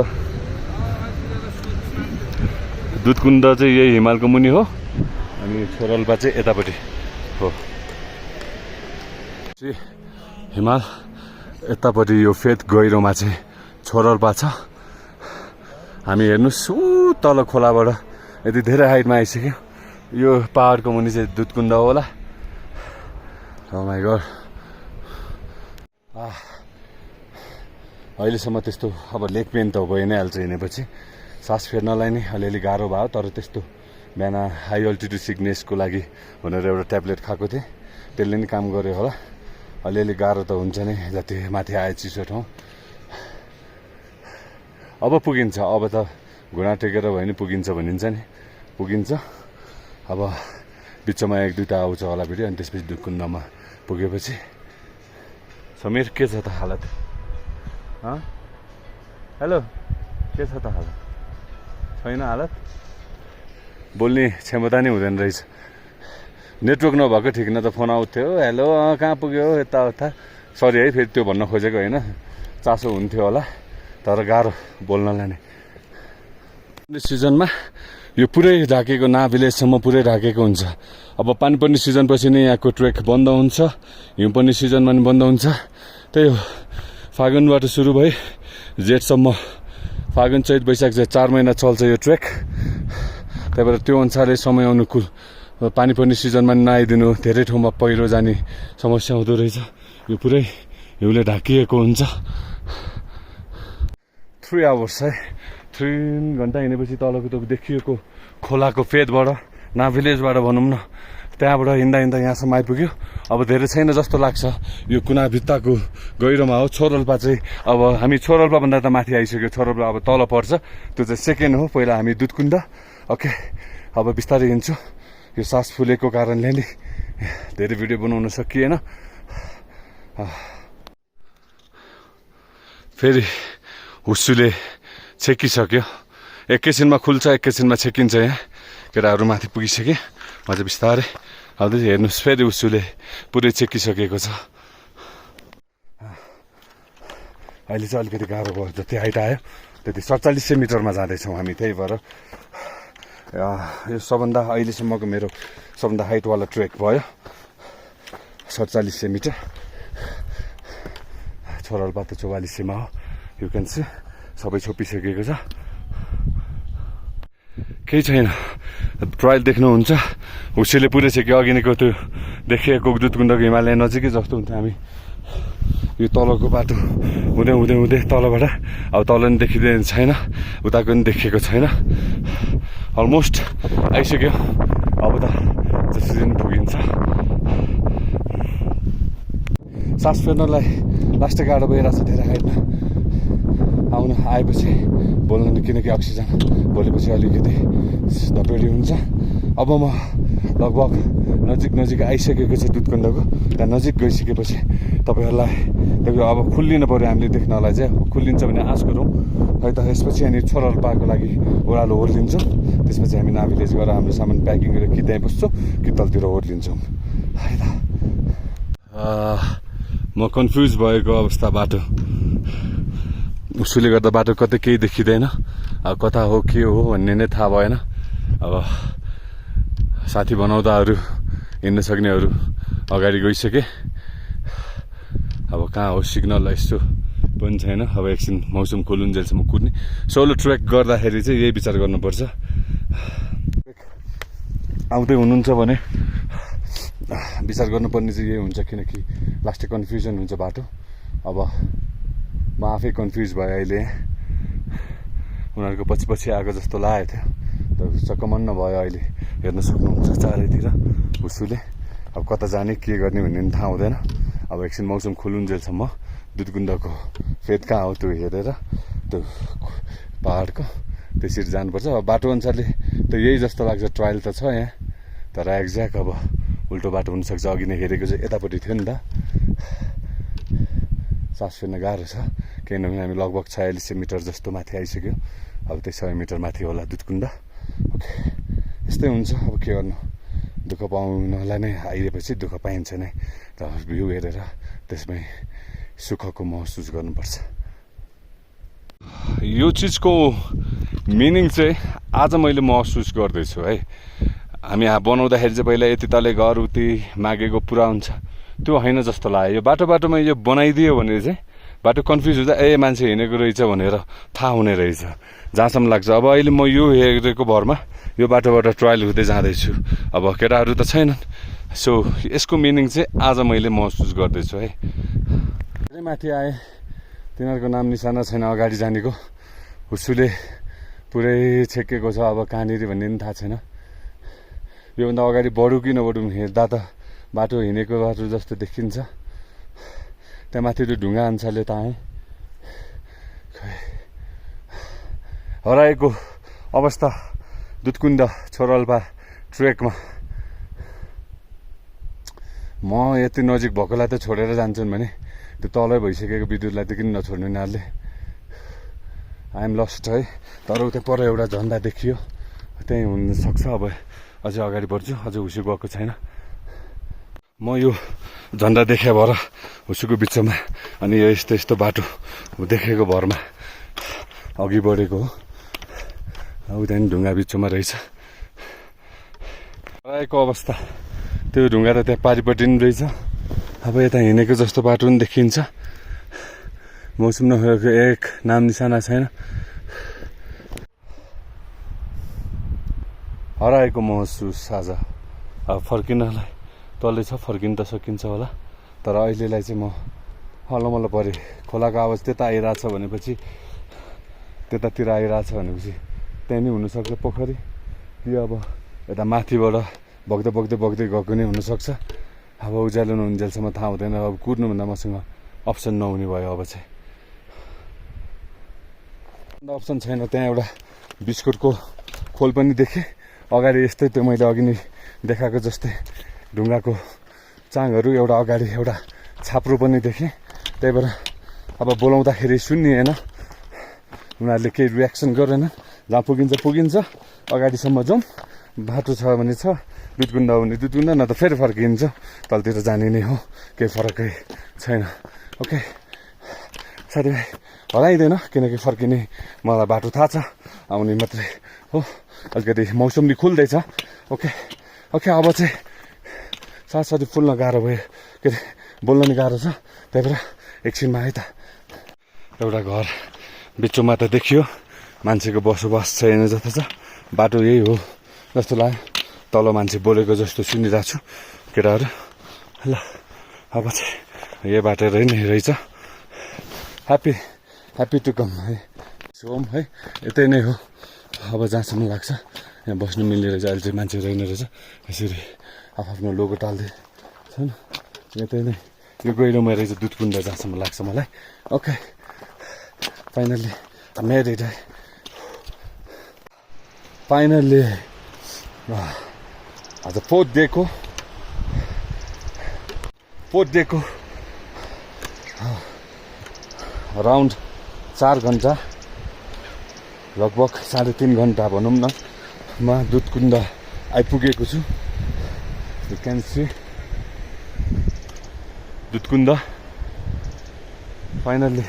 दुधकुण्ड चाहिँ यही हिमालको मुनि हो अनि छोराल्पा चाहिँ यतापट्टि हो। हिमाल यतापट्टि यो फेद गहिरोमा चाहिँ छोराल्पा छ। हामी हेर्नुहोस् ऊ तल खोलाबाट यति धेरै हाइटमा आइसक्यो। यो पहाडको मुनि चाहिँ दुधकुण्ड होला। ओ माइ गॉड, अहिलेसम्म त्यस्तो अब लेग पेन त भइ नै हाल्छ हिँडेपछि। सास फेर्नलाई नै अलिअलि गाह्रो भयो, तर त्यस्तो बिहान हाई अल्टिट्युड सिकनेसको लागि भनेर एउटा ट्याब्लेट खाएको थिएँ, त्यसले नि काम गर्यो होला। अलिअलि गाह्रो त हुन्छ नै जति माथि आए चिसो ठाउँ। अब पुगिन्छ, अब त घुँडा टेकेर भयो नि पुगिन्छ भनिन्छ नि, पुगिन्छ। अब बिचमा 1-2टा आउँछ होला भिडियो, अनि त्यसपछि दुधकुण्डमा पुगेपछि। समीर के छ त हालत? हेलो, के छ त हालत? छैन हालत? बोल्ने क्षमता नै हुँदैन रहेछ। नेटवर्क नभएको ठिक न त फोन आउँथ्यो, हेलो कहाँ पुग्यो यताउता। सरी है, फेरि त्यो भन्न खोजेको होइन, चासो हुन्थ्यो होला, तर गाह्रो बोल्नलाई नै। सिजनमा यो पुरै ढाकेको, ना भिलेजसम्म पुरै ढाकेको हुन्छ। अब पानी पर्ने सिजनपछि नै यहाँको ट्रेक बन्द हुन्छ, हिउँ पर्ने सिजनमा नि बन्द हुन्छ। त्यही हो, फागुनबाट सुरु भई जेठसम्म, फागुन चैत वैशाख चाहिँ 4 महिना चल्छ यो ट्रेक। त्यही भएर त्यो अनुसारले समय अनुकूल पानी पर्ने सिजनमा नआइदिनु, धेरै ठाउँमा पहिरो जाने समस्या हुँदो रहेछ। यो पुरै हिउँले ढाकिएको हुन्छ। 3 आवर्स है, 3 घन्टा हिँडेपछि तलको त देखिएको खोलाको फेदबाट, ना भिलेजबाट भनौँ न, त्यहाँबाट हिँड्दा हिँड्दा यहाँसम्म आइपुग्यो। अब धेरै छैन जस्तो लाग्छ, यो कुना भित्ताको गहिरोमा हो। छोराल्पा चाहिँ अब हामी छोराल्पाभन्दा त माथि आइसक्यो, छोराल्पा अब तल पर्छ, त्यो चाहिँ सेकेन्ड हो, पहिला हामी दुधकुण्ड। ओके, अब बिस्तारै हिँड्छु। यो सास फुलेको कारणले नि धेरै भिडियो बनाउन सकिएन। फेरि हुस्सुले छेकिसक्यो, एकैछिनमा खुल्छ एकैछिनमा छेकिन्छ। यहाँ केटाहरू माथि पुगिसके, म चाहिँ बिस्तारै आउँदै हेर्नुहोस्, फेरि हुस्सुले पुरै छेकिसकेको छ। अहिले चाहिँ अलिकति गाह्रो भयो, जति हाइट आयो त्यति 4700 मिटरमा जाँदैछौँ हामी। त्यही भएर यो सबभन्दा अहिलेसम्मको मेरो सबभन्दा हाइटवाला ट्रेक भयो, 4700 मिटर। छोराल्पा त 4400मा हो, यु क्यान सी सबै छोपिसकेको छ, केही छैन। ट्रायल देख्नुहुन्छ, हुस्सेले पुरै छेक्यो। अघि नैको त्यो देखिएको दुधकुण्डको हिमालय नजिकै जस्तो हुन्छ। हामी यो तलको बाटो हुँदै हुँदै हुँदै तलबाट, अब तल नि देखिँदैन छैन, उताको नि देखिएको छैन। अलमोस्ट आइसक्यो, अब त जसरी पनि पुगिन्छ। सास फेर्नलाई लास्टै गाह्रो भइरहेको छ, धेरै हाइटमा आउन आएपछि बोल्न, किनकि अक्सिजन बोलेपछि अलिकति धपेडी हुन्छ। अब म लगभग नजिक आइसकेको छ दुधकुण्डको। त्यहाँ नजिक गइसकेपछि तपाईँहरूलाई देख्नु, अब खुल्लिन पऱ्यो हामीले देख्नलाई चाहिँ। खुल्लिन्छ भने आश गरौँ है त। यसपछि हामी छोराल्पाको लागि ओह्रालो ओर्लिन्छौँ, त्यसपछि हामी ना भिलेज गएर हाम्रो सामान प्याकिङ गरेर कि त्यहीँ बस्छौँ कि तलतिर ओर्लिन्छौँ है त। म कन्फ्युज भएको अवस्था, बाटो उसले गर्दा बाटो कतै केही देखिँदैन, अब कता हो के हो भन्ने नै थाहा भएन। अब साथी बनाउँदाहरू, हिँड्न सक्नेहरू अगाडि गइसके। अब कहाँ हो सिग्नल यस्तो पनि छैन। अब एकछिन मौसम खोलुन्जेलसम्म कुद्ने। सोलो ट्रेक गर्दाखेरि चाहिँ यही विचार गर्नुपर्छ। आउँदै हुनुहुन्छ भने विचार गर्नुपर्ने चाहिँ यही हुन्छ, किनकि लास्टै कन्फ्युजन हुन्छ बाटो। अब म आफै कन्फ्युज भएँ अहिले उनीहरूको पछि पछि आएको जस्तो लागेको थियो त चक्कमन्न भयो अहिले हेर्न सक्नुहुन्छ चारैतिर हुसुले अब कता जाने के गर्ने भन्ने पनि थाहा हुँदैन अब एकछिन मौसम खुलुन्जेलसम्म दुधकुण्डको फेद कहाँ हो त्यो हेरेर त्यो पहाडको त्यसरी जानुपर्छ अब बाटो अनुसारले त यही जस्तो लाग्छ ट्रायल त छ यहाँ तर एक्ज्याक्ट अब उल्टो बाटो हुनसक्छ अघि नै हेरेको चाहिँ यतापट्टि थियो नि त सास फेर्न गाह्रो छ किनभने हामी लगभग 4600 मिटर जस्तो माथि आइसक्यो अब त्यही 100 मिटर माथि होला दुधकुण्ड ओके यस्तै हुन्छ अब के गर्नु दुःख पाउनलाई नै आइएपछि दुःख पाइन्छ नै र भ्यू हेरेर त्यसमै सुखको महसुस गर्नुपर्छ यो चिजको मिनिङ चाहिँ आज मैले महसुस गर्दैछु है हामी बनाउँदाखेरि चाहिँ पहिला यति तले घर उति मागेको पुरा हुन्छ त्यो होइन जस्तो लाग्यो यो बाटोमा यो बनाइदियो भने चाहिँ बाटो कन्फ्युज हुँदा ए मान्छे हिँडेको रहेछ भनेर थाहा हुने रहेछ जहाँसम्म लाग्छ अब अहिले म यो हेरेको भरमा यो बाटोबाट ट्रायल हुँदै जाँदैछु अब केटाहरू त छैनन् सो यसको मिनिङ चाहिँ आज मैले महसुस गर्दैछु है धेरै माथि आए तिनीहरूको नाम निशाना छैन अगाडि जानेको हुसुले पुरै छेकेको छ अब कहाँनिर भन्ने पनि थाहा छैन योभन्दा अगाडि बढौँ कि नबढौँ हेर्दा त बाटो हिँडेको बाटो जस्तो देखिन्छ त्यहाँ माथि त्यो ढुङ्गा अनुसारले त आएँ हराएको अवस्था दुधकुण्ड छोरल्पा ट्रेकमा म यति नजिक भएकोलाई त छोडेर जान्छन् भने त्यो तलै भइसकेको विद्युतलाई त किन नछोड्नु यिनीहरूले आइएम लस्ट है तर उता पर एउटा झन्डा देखियो त्यहीँ हुनसक्छ अब अझै अगाडि बढ्छु अझै हुसु गएको छैन म यो झन्डा देखे भएर हुसुको बिचमा अनि यो यस्तो यस्तो बाटो देखेको भरमा अघि बढेको हो उता नि ढुङ्गा बिचमा रहेछ आएको अवस्था त्यो ढुङ्गा त त्यहाँ पारिपट्टि पनि रहेछ अब यता हिँडेको जस्तो बाटो पनि देखिन्छ मौसम नभएको एक नाम निशाना छैन हराएको महसुस आज अब फर्किनलाई तलै छ फर्किन त सकिन्छ होला तर अहिलेलाई चाहिँ म हल्लमल्ल परेँ खोलाको आवाज त्यता आइरहेछ भनेपछि त्यतातिर आइरहेछ भनेपछि त्यहाँ नै हुनसक्छ पोखरी कि अब यता माथिबाट बग्दै गएको नै हुनसक्छ अब उज्यालो नहुन्जेलसम्म थाहा हुँदैन अब कुद्नुभन्दा मसँग अप्सन नहुने भयो अब चाहिँ अप्सन छैन त्यहाँ एउटा बिस्कुटको खोल पनि देखेँ अगाडि यस्तै त्यो मैले अघि नै देखाएको जस्तै ढुङ्गाको चाङहरू एउटा अगाडि एउटा छाप्रो पनि देखेँ त्यही भएर अब बोलाउँदाखेरि सुन्निएन उनीहरूले केही रियाक्सन गरेन जहाँ पुगिन्छ अगाडिसम्म जाउँ बाटो छ भने छ दुधकुण्ड भने दुधकुण्ड न त फेरि फर्किन्छ तलतिर जाने नै हो केही फरकै छैन ओके साथीभाइ हराइँदैन किनकि फर्किने मलाई बाटो थाहा छ आउने मात्रै हो अलिकति मौसम नि खुल्दैछ ओके अब चाहिँ साथसाथै फुल्न गाह्रो भयो के अरे बोल्न नि गाह्रो छ त्यही भएर एकछिनमा है त एउटा घर बिचमा त देखियो मान्छेको बसोबास छैन जस्तो छ बाटो यही हो जस्तो लाग्यो तल मान्छे बोलेको जस्तो सुनिरहेको छु केटाहरू ल अब चाहिँ यही बाटो नै रहेछ ह्याप्पी टु कम है होम है यतै नै हो अब जहाँसम्म लाग्छ यहाँ बस्नु मिल्ने रहेछ अहिले चाहिँ मान्छे रहेन रहेछ यसरी आफ्नो लोगो टाल्दै छन् यतै नै यो गहिरोमा रहेछ दुधकुण्ड जहाँसम्म लाग्छ मलाई ओके फाइनल्ली म्यारिड है फाइनल्ली आज फोर्थ डेको अराउन्ड 4 घन्टा लगभग 3.5 घन्टा भनौँ न म दुधकुण्ड आइपुगेको छु you can see Dudhkunda finally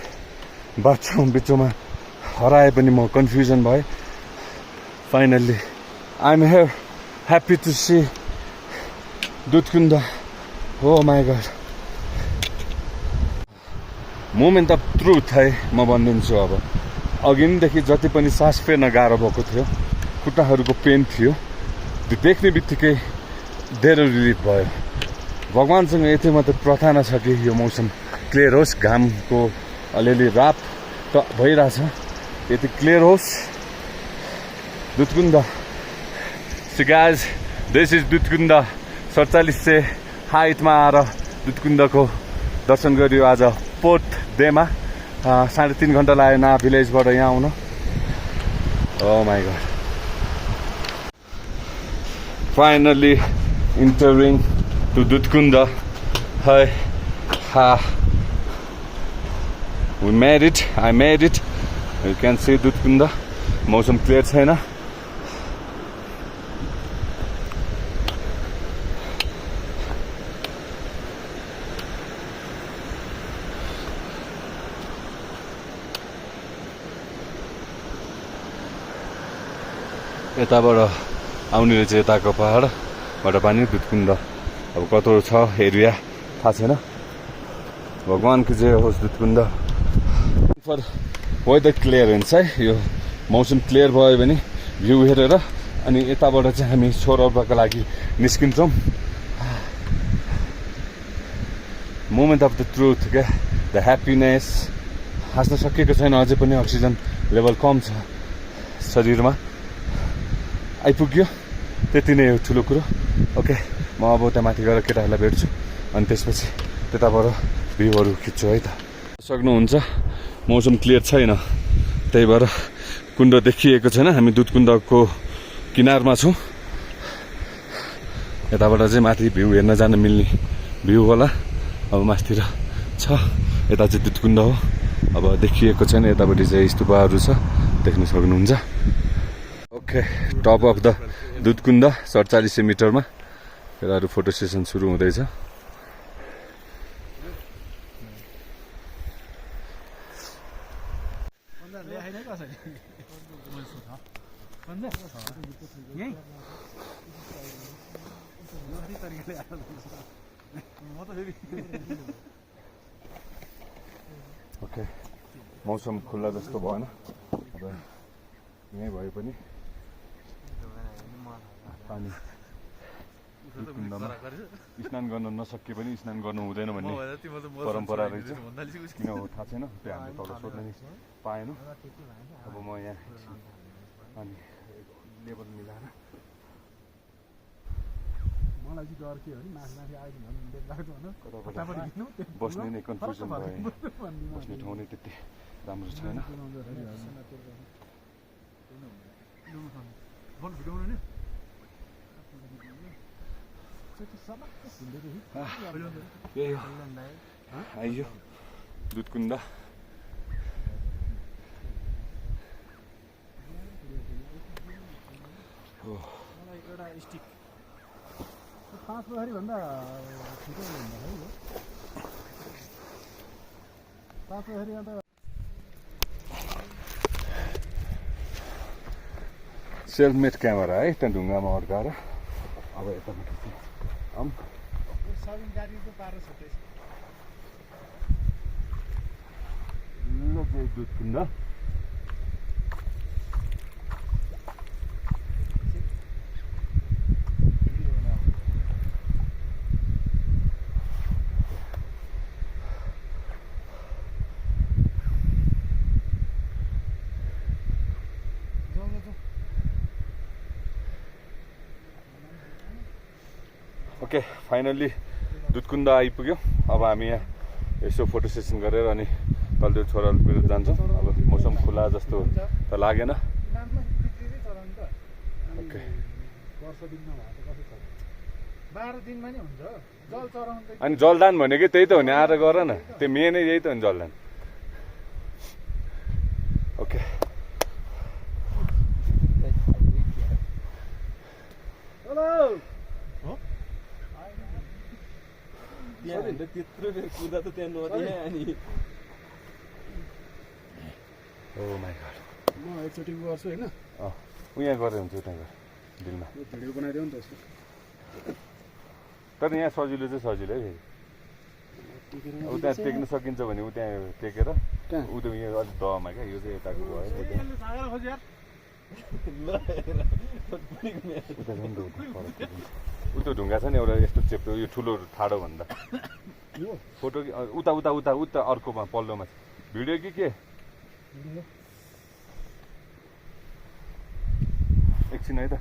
बाटो बिचमा हराए पनि म कन्फ्युजन भएँ finally I am here happy to see Dudhkunda हो my god moment of truth है म भनिदिन्छु अब अघि नैदेखि जति पनि सास फेर्न गाह्रो भएको थियो खुट्टाहरूको पेन थियो त्यो देख्ने बित्तिकै धेरै रिलिफ भयो भगवान्सँग यति मात्र प्रार्थना छ कि यो मौसम क्लियर होस् घामको अलिअलि रात त भइरहेछ यति क्लियर होस् दुधकुन्द सो गाइज दिस इज दुधकुन्द 47 से हाइटमा आएर दुधकुन्दको दर्शन गरियो आज 4th डेमा 3.5 घन्टा लाग्यो ना भिलेजबाट यहाँ आउन Oh my god. Finally entering to Dutkunda. Hi. Ha. We made it. I made it. You can see Dutkunda. मौसम क्लियर छैन यताबाट आउने रहेछ यताको पहाडबाट पानी दुधकुन्द अब कत्रो छ एरिया थाहा छैन भगवानको जय होस् दुधकुन्द फर वेदर क्लियरेन्स है यो मौसम क्लियर भयो भने भ्यू हेरेर अनि यताबाट चाहिँ हामी छोराउनको लागि निस्किन्छौँ मोमेन्ट अफ द ट्रुथ क्या द ह्याप्पिनेस हाँस्न सकेको छैन अझै पनि अक्सिजन लेभल कम छ शरीरमा आइपुग्यो त्यति नै हो ठुलो कुरो ओके म अब उता माथि गएर केटाहरूलाई भेट्छु अनि त्यसपछि त्यताबाट भ्यूहरू खिच्छु है त सक्नुहुन्छ मौसम क्लियर छैन त्यही भएर कुण्ड देखिएको छैन हामी दुधकुन्दको किनारमा छौँ यताबाट चाहिँ माथि भ्यू हेर्न जान मिल्ने भ्यू होला अब माथितिर छ यता चाहिँ दुधकुन्द हो अब देखिएको छैन यतापट्टि चाहिँ स्तूपहरू छ देख्न सक्नुहुन्छ ओके टप अफ द दुधकुन्द 47 मिटरमा केटाहरू फोटो सेसन सुरु हुँदैछ ओके मौसम खुल्ला जस्तो भएन अब यहीँ भए पनि पानी दुधकुन्दमा स्नान गर्न नसके पनि स्नान गर्नु हुँदैन भन्ने परम्परा रहेछ किन हो थाहा छैन त्यो हामीले तल सोध्न पाएनौँ अब म यहाँ अनि लेबर मिलाएर बस्ने नै कन्फ्युजन भयो बस्ने ठाउँ नै त्यति राम्रो छैन यही हो आइयो दुधकुन्द सेल्फ मेड क्यामेरा है त्यहाँ ढुङ्गामा अड्काएर अब यतापट्टि दुधकुन्द ओके फाइनल्ली दुधकुन्द आइपुग्यो अब हामी यहाँ यसो फोटो सेसन गरेर अनि तलदेव छोराहरू जान्छौँ अब मौसम खुला जस्तो त लागेन ओके अनि जलदान भनेकै त्यही त हो नि आएर गर न त्यो मेनै यही त हो नि जलदान ओके त्यत्रो बेर कुदा त त्यहाँ नदिए अनि ओ माई गॉड म एकचोटि गर्छु हैन उहाँ गरे हुन्छ उता गएर दिनमा भिडियो बनाइदेऊ नि त यसको तर यहाँ सजिलो चाहिँ सजिलो है उता टेक्न सकिन्छ भने उता टेकेर उता यहाँ अलिक दहमा क्या यो चाहिँ यताको भयो उता ढुङ्गा छ नि एउटा यस्तो चेप्टो यो ठुलो ठाडो भन्दा फोटो उता उता उता उता अर्कोमा पल्लोमा भिडियो कि के एकछिन है त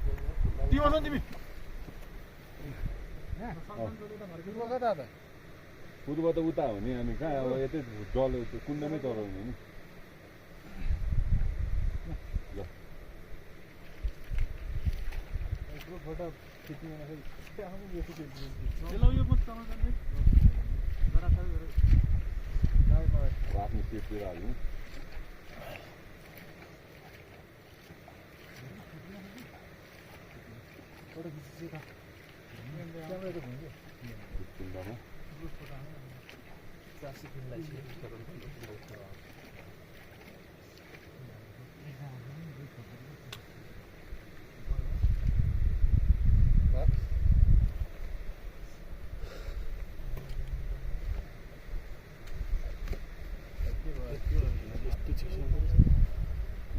पूर्व त उता हो नि अनि कहाँ अब यतै जल कुण्डमै चढाउने नि आफ्नो सेफतिर हाल्नु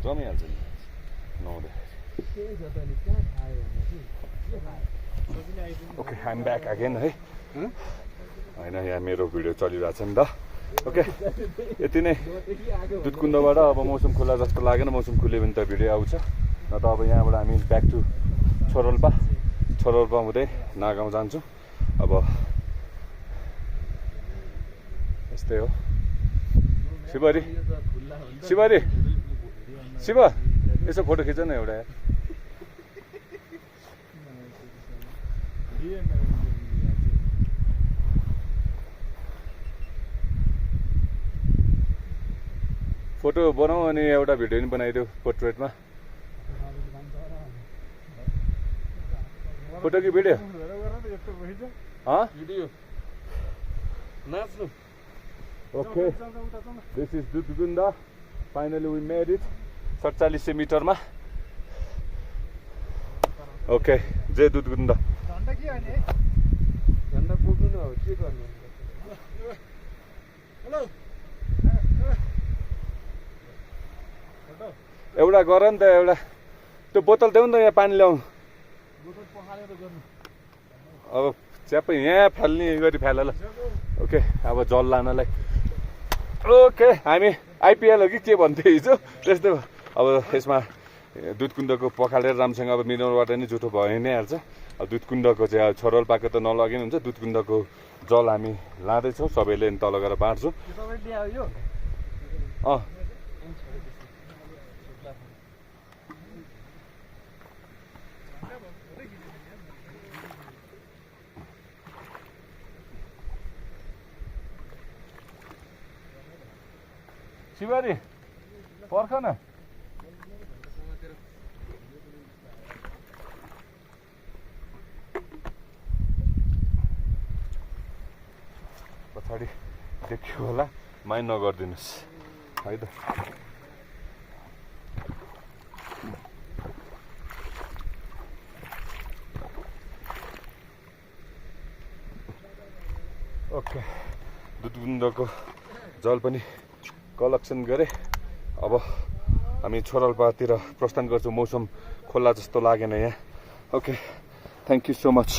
जमिहाल्छ नि ओके आइम ब्याक अगेन है होइन यहाँ मेरो भिडियो चलिरहेछ नि त ओके यति नै दुधकुण्डबाट अब मौसम खुल्ला जस्तो लागेन मौसम खुल्यो भने त भिडियो आउँछ न त अब यहाँबाट हामी ब्याक टु छोरोल्पा हुँदै नागाउँ जान्छौँ अब यस्तै हो शिवरी शिव यसो फोटो खिच न एउटा फोटो बनाऊ अनि एउटा भिडियो पनि बनाइदेऊ पोर्ट्रेटमा फोटो कि भिडियो नाच्नु okay this is Dudhkunda finally we made it 4700 मिटरमा ओके जय दुधकुण्ड झन्डा पुग्नु हो के गर्नु एउटा गर नि त एउटा त्यो बोतल देऊ नि त यहाँ पानी ल्याउनु अब च्यापै यहाँ फाल्ने गरी फाल ल ओके अब जल लानलाई ओके हामी आइपिएल हो कि के भन्थ्यो हिजो त्यस्तो अब यसमा दुधकुण्डको पखालेर राम्रोसँग अब मिनरल वाटर नै जुठो भयो नै हाल्छ अब दुधकुण्डको चाहिँ अब छोरोल्पाको त नलगे हुन्छ दुधकुण्डको जल हामी लाँदैछौँ सबैले तल गएर बाँड्छौँ शिवरी पर्ख न पछाडि देखियो होला माइन्ड नगरिदिनुहोस् है त ओके दुधकुण्डको जल पनि कलेक्सन गरे अब हामी छोरोल्पातिर प्रस्थान गर्छौँ मौसम खोला जस्तो लागेन यहाँ okay thank you so much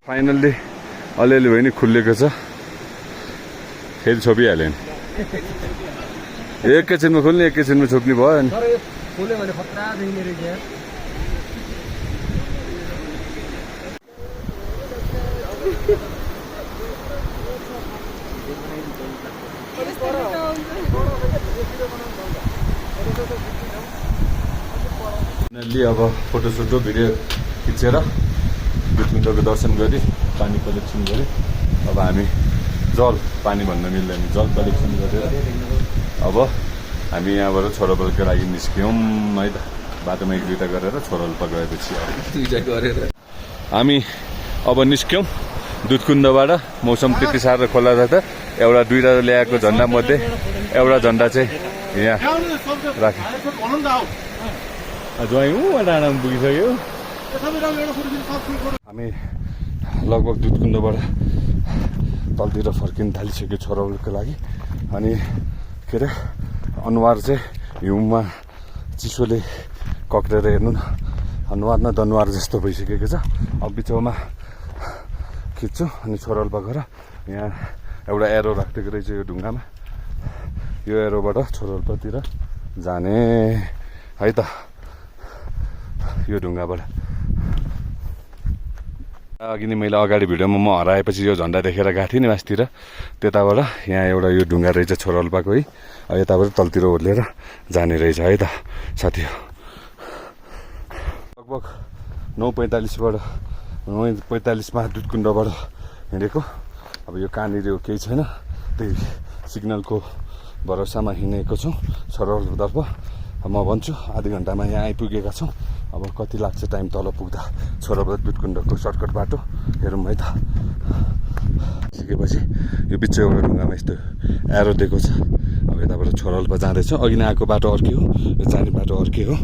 finally अलिअलि भयो नि खुलेको छ फेरि छोपिहाल्यो नि एकैछिनमा खोल्ने एकैछिनमा छोप्ने भयो नि खोल्यो भने खतरा देखिने रहेछ यहाँ अब फोटोसोटो भिडियो खिचेर दुधकुण्डको दर्शन गरी पानी कलेक्सन गरे अब हामी जल पानी भन्न मिल्दैन जल कलेक्सन गरेर अब हामी यहाँबाट छोरोल्पाको लागि निस्क्यौँ है त बाटोमा एक दुईवटा गरेर छोरोल्पा गएपछि दुईटा गरेर हामी अब निस्क्यौँ दुधकुण्डबाट मौसम त्यति साह्रो खोला छ त एउटा दुईवटा ल्याएको झन्डा मध्ये एउटा झन्डा चाहिँ यहाँ राख्यो ज्वाइँ डाँडामा पुगिसक्यो हामी लगभग दुधकुण्डबाट तलतिर फर्किन थालिसक्यो छोरोल्पाको लागि अनि के अरे अनुहार चाहिँ हिउँमा चिसोले कक्रेर हेर्नु न अनुहार न दनुहार जस्तो भइसकेको छ। अब बिचौमा खिच्छु अनि छोरोल्पा गएर यहाँ एउटा एरो राखिदिएको रहेछ यो ढुङ्गामा, यो एरोबाट छोरोल्पातिर जाने है त, यो ढुङ्गाबाट। अघि नै मैले अगाडि भिडियोमा म हराएपछि यो झन्डा देखेर गएको थिएँ नि मासतिर, त्यताबाट यहाँ एउटा यो ढुङ्गा रहेछ छोरोल्पाको है, यताबाट तलतिर ओर्लेर जाने रहेछ है त साथी। लगभग 9:45बाट 9:45मा दुधकुण्डबाट हिँडेको। अब यो कहाँनिर केही छैन, त्यही सिग्नलको भरोसामा हिँडेको छौँ छोरोल्पातर्फ। म भन्छु आधी घन्टामा यहाँ आइपुगेका छौँ। अब कति लाग्छ टाइम तल पुग्दा छोरोल्पा दुधकुण्डको सर्टकट बाटो हेरौँ है त। सिकेपछि यो बिच एउटा ढुङ्गामा यस्तो एरो दिएको छ। अब यताबाट छोरोल्पा जाँदैछ, अघि नै आएको बाटो अर्कै हो, यो जाने बाटो अर्कै हो।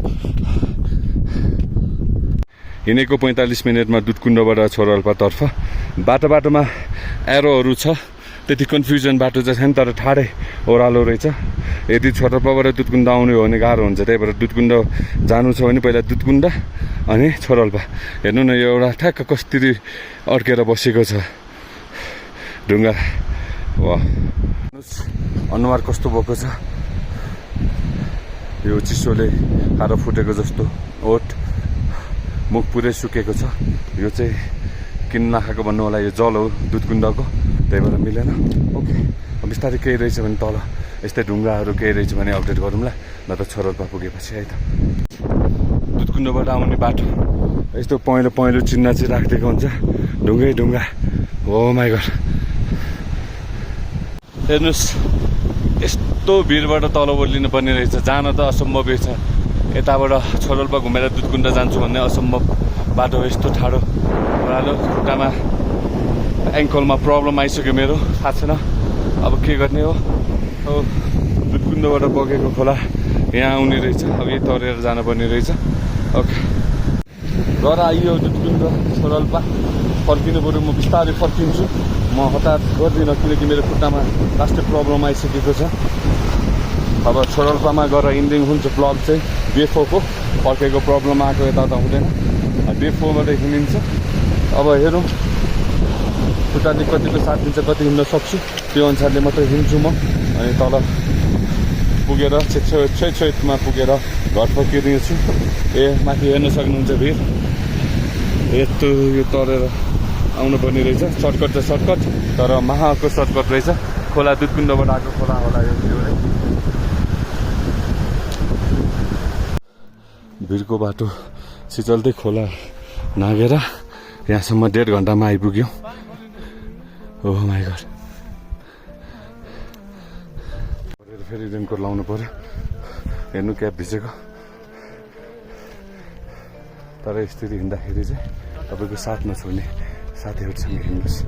हिँडेको 45 मिनटमा दुधकुण्डबाट छोरोल्पातर्फ। बाटोमा एरोहरू छ, त्यति कन्फ्युजन बाटो चाहिँ छैन, तर ठाडै ओह्रालो रहेछ। यदि छोरोल्पाबाट दुधकुण्ड आउने हो भने गाह्रो हुन्छ, त्यही भएर दुधकुण्ड जानु छ भने पहिला दुधकुण्ड अनि छोरोल्पा। हेर्नु न यो एउटा ठ्याक्क कसरी अड्केर बसेको छ ढुङ्गा। वाह, अनुहार कस्तो भएको छ, यो चिसोले खारो फुटेको जस्तो ओठ, मुख पुरै सुकेको छ। यो चाहिँ किन नखाएको भन्नु होला, यो जल हो दुधकुण्डको, त्यही भएर मिलेन। ओके, बिस्तारै केही रहेछ भने तल यस्तै ढुङ्गाहरू केही रहेछ भने अपडेट गरौँला, न त छोरोल्पा पुगेपछि है त। दुधकुण्डबाट आउने बाटो यस्तो पहेँलो पहेँलो चिन्ह चाहिँ राखिदिएको हुन्छ, ढुङ्गै ढुङ्गा। हो माइ गड, हेर्नुहोस् यस्तो भिरबाट तल ओर्लिनु पर्ने रहेछ, जान त असम्भवै छ। यताबाट छोरोल्पा घुमेर दुधकुण्ड जान्छु भन्ने असम्भव बाटो, यस्तो ठाडो ओह्रालो, खुट्टामा एङ्कलमा प्रब्लम आइसक्यो मेरो, थाहा छैन अब के गर्ने हो। अब दुधकुण्डबाट बगेको खोला यहाँ आउने रहेछ, अब यही तरेर जानुपर्ने रहेछ। ओके, घर आइयो दुधकुण्ड छोरोल्पा, फर्किनु पऱ्यो। म बिस्तारै फर्किन्छु, म हतार गर्दिनँ किनकि मेरो खुट्टामा लास्टै प्रब्लम आइसकेको छ। अब छोरोल्पामा गएर इन्डिङ हुन्छ ब्लग चाहिँ BFO को, फर्केको प्रब्लम आएको यताउता हुँदैन, BFO बाट हिँडिन्छ। अब हेरौँ खुट्टाले कतिको साथ दिन्छ, कति हिँड्न सक्छु त्यो अनुसारले मात्रै हिँड्छु म। अनि तल पुगेर छेउमा पुगेर घर फर्किदिन्छु। ए माथि हेर्न सक्नुहुन्छ भिर, यस्तो यो तरेर आउनुपर्ने रहेछ। सर्टकट त सर्टकट, तर महाको सर्टकट रहेछ। खोला दुधकुण्डबाट आएको खोला होला यो है। भिरको बाटो सिचल्दै खोला नागेर यहाँसम्म 1.5 घन्टामा आइपुग्यो। ओह माइ गड, फेरि रेनकोट लाउनु पर्यो। हेर्नु क्याप भिजेको, तर यसरी हिँड्दाखेरि चाहिँ तपाईँको साथ नछोड्ने साथीहरूसँग हिँड्नुहोस्।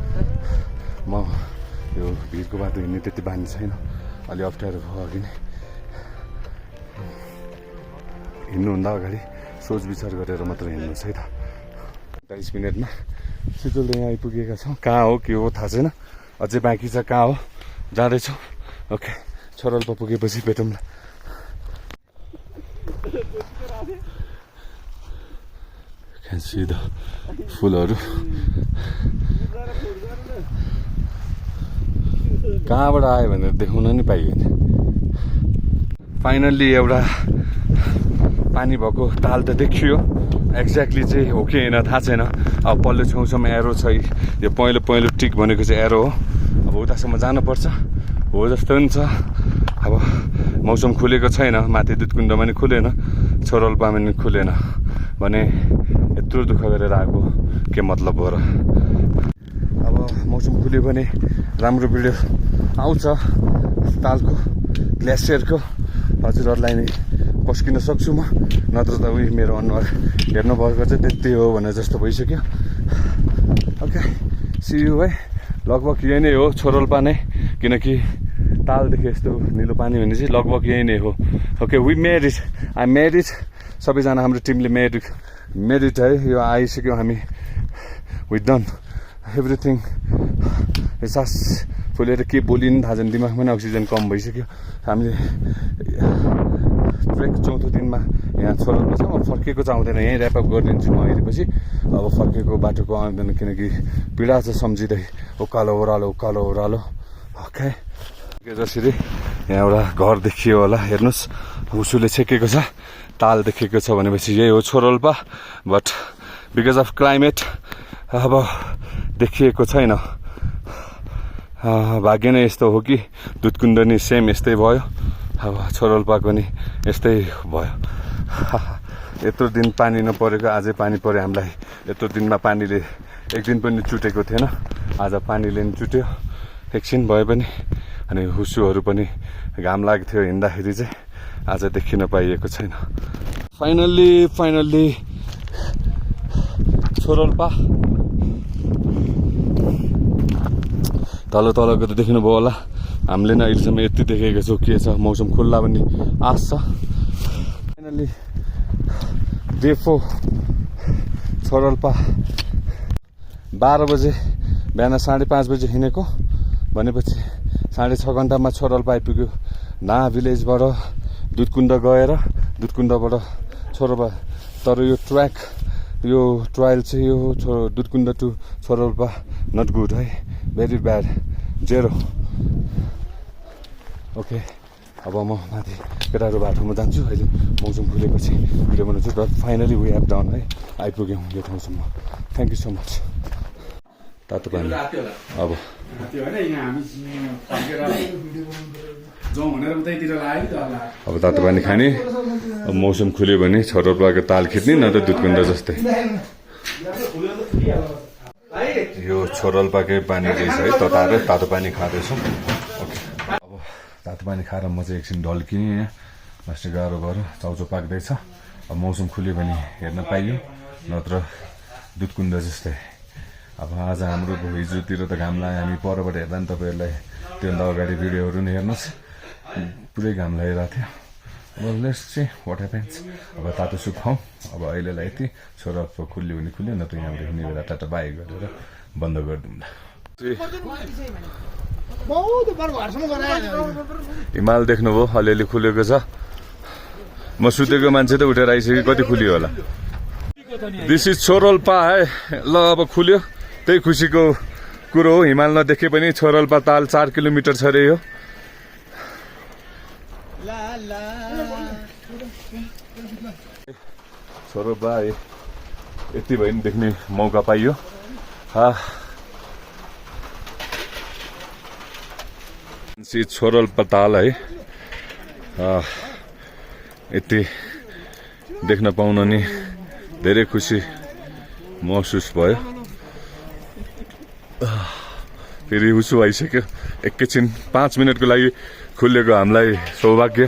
म यो भिरको बाटो हिँड्ने त्यति बानी छैन, अलि अप्ठ्यारो भयो। अघि नै हिँड्नुभन्दा अगाडि सोच विचार गरेर मात्र हिँड्नुहोस् है त। 45 मिनटमा सिजलले यहाँ आइपुगेका छौँ। कहाँ हो के हो थाहा छैन, अझै बाँकी छ, कहाँ हो जाँदैछौँ। ओके, छोरोल्पा पुगेपछि भेटौँला। क्यान सी द फुलहरू कहाँबाट आयो भनेर देखाउन नि पाइएन। फाइनल्ली एउटा पानी भएको ताल त देखियो, एक्ज्याक्टली चाहिँ हो कि होइन थाहा छैन। अब पल्लो छेउछाउमा एरो छ, यो पहेँलो पहेँलो टिक भनेको चाहिँ एरो हो। अब उतासम्म जानुपर्छ, हो जस्तो पनि छ। अब मौसम खुलेको छैन, माथि दुधकुण्डमा नि खुलेन, छोरोल्पामा नि खुलेन भने यत्रो दुःख गरेर आएको के मतलब हो र। अब मौसम खुल्यो भने राम्रो भिडियो आउँछ तालको, ग्लेसियरको, हजुरहरूलाई नै पस्किन सक्छु म। नत्र त उही मेरो अनुहार हेर्नुभएको चाहिँ त्यति हो भने जस्तो भइसक्यो। ओके, सी यू है। लगभग यही नै हो छोरोल्पा नै, किनकि तालदेखि यस्तो निलो पानी भने चाहिँ लगभग यही नै हो। Okay, we made it, I made it. सबैजना हाम्रो टिमले मेड इट है। यो आइसक्यौँ हामी, वी डन एभ्रिथिङ। सास फुलेर के बोलिनु थाहा छैन, दिमागमा नै अक्सिजन कम भइसक्यो। हामीले ट्रेक चौथो दिनमा यहाँ छोड्नु छ। म फर्केको चाहिँ आउँदैन, यहीँ ऱ्यापअप गरिदिन्छु म आएपछि। अब फर्केको बाटोको आउँदैन किनकि पीडा छ सम्झिँदै उकालो ओह्रालो ओके जसरी यहाँ एउटा घर देखियो होला हेर्नुहोस्, हुसुले छेकेको छ, ताल देखेको छ भनेपछि यही हो छोरोल्पा। बट बिकज अफ क्लाइमेट अब देखिएको छैन। भाग्य नै यस्तो हो कि दुधकुण्ड नि सेम यस्तै भयो, अब छोरोल्पाको नि यस्तै भयो। यत्रो दिन पानी नपरेको आजै पानी पर्यो हामीलाई। यत्रो दिनमा पानीले एक दिन पनि चुटेको थिएन, आज पानीले नि चुट्यो एकछिन भए पनि। अनि हुसुहरू पनि घाम लाग्थ्यो हिँड्दाखेरि चाहिँ आज देखिन पाइएको छैन। फाइनल्ली छोरोल्पा तलको त देख्नुभयो होला, हामीले नै अहिलेसम्म यति देखेको छौँ। के छ मौसम खुल्ला भन्ने आश छ। फाइनल्ली डे 4 छोरोल्पा 12 बजे बिहान 5:30 बजे हिँडेको भनेपछि 6.5 घन्टामा छोरोल्पा आइपुग्यो। ना भिलेजबाट दुधकुण्ड गएर दुधकुण्डबाट छोरोल्पा। तर यो ट्रायल चाहिँ यो दुधकुण्ड टु छोरोल्पा नट गुड है, भेरी ब्याड, 0। ओके अब म माथि केटाहरू बाटोमा जान्छु। अहिले मौसम खुलेपछि भिडियो बनाउँछु। तर फाइनली वी हेभ डन है, आइपुग्यौँ यो ठाउँसम्म। Thank you so much. तातो पानी अब तातो पानी खाने। अब मौसम खुल्यो भने छोरोल्पाको ताल खिच्ने, न त दुधकुण्ड जस्तै। यो छोरोल्पाकै पानी रहेछ है, तताएर तातो पानी खाँदैछौँ। ओके अब तातो पानी खाएर म चाहिँ एकछिन ढल्किने। यहाँ लास्ट गाह्रो भयो, चाउचाउ पाक्दैछ। अब मौसम खुल्यो भने हेर्न पाइयो, नत्र दुधकुण्ड जस्तै। अब आज हाम्रो हिजोतिर त घाम लाग्यो, हामी परबाट हेर्दा नि तपाईँहरूलाई त्योभन्दा अगाडि भिडियोहरू नि हेर्नुहोस्, पुरै घाम लागिरहेको थियो। अब लेट्स सी व्हाट ह्यापन्स। अब तातो सुप खाउँ। अब अहिलेलाई यति, छोरोल्पा खुल्यो भने खुल्यो, नत्र यहाँबाट हिँड्ने बेला टाटा बाई गरेर बन्द गरिदिउँला। हिमाल देख्नुभयो अलिअलि खुलेको छ। म सुतेको मान्छे त उठेर आइसक्यो, कति खुल्यो होला। दिस इज छोरोल्पा है। ल अब खुल्यो, त्यही खुसीको कुरो हो। हिमाल नदेखे पनि छोरोल्पा ताल 4 किलोमिटर छ अरे यो। छोरोल्पा यति भयो नि देख्ने मौका पाइयो। छोरोल्पा ताल है, यति देख्न पाउन नि धेरै खुसी महसुस भयो। फेरि हुसु आइसक्यो। एकैछिन 5 मिनटको लागि खुलेको हामीलाई सौभाग्य,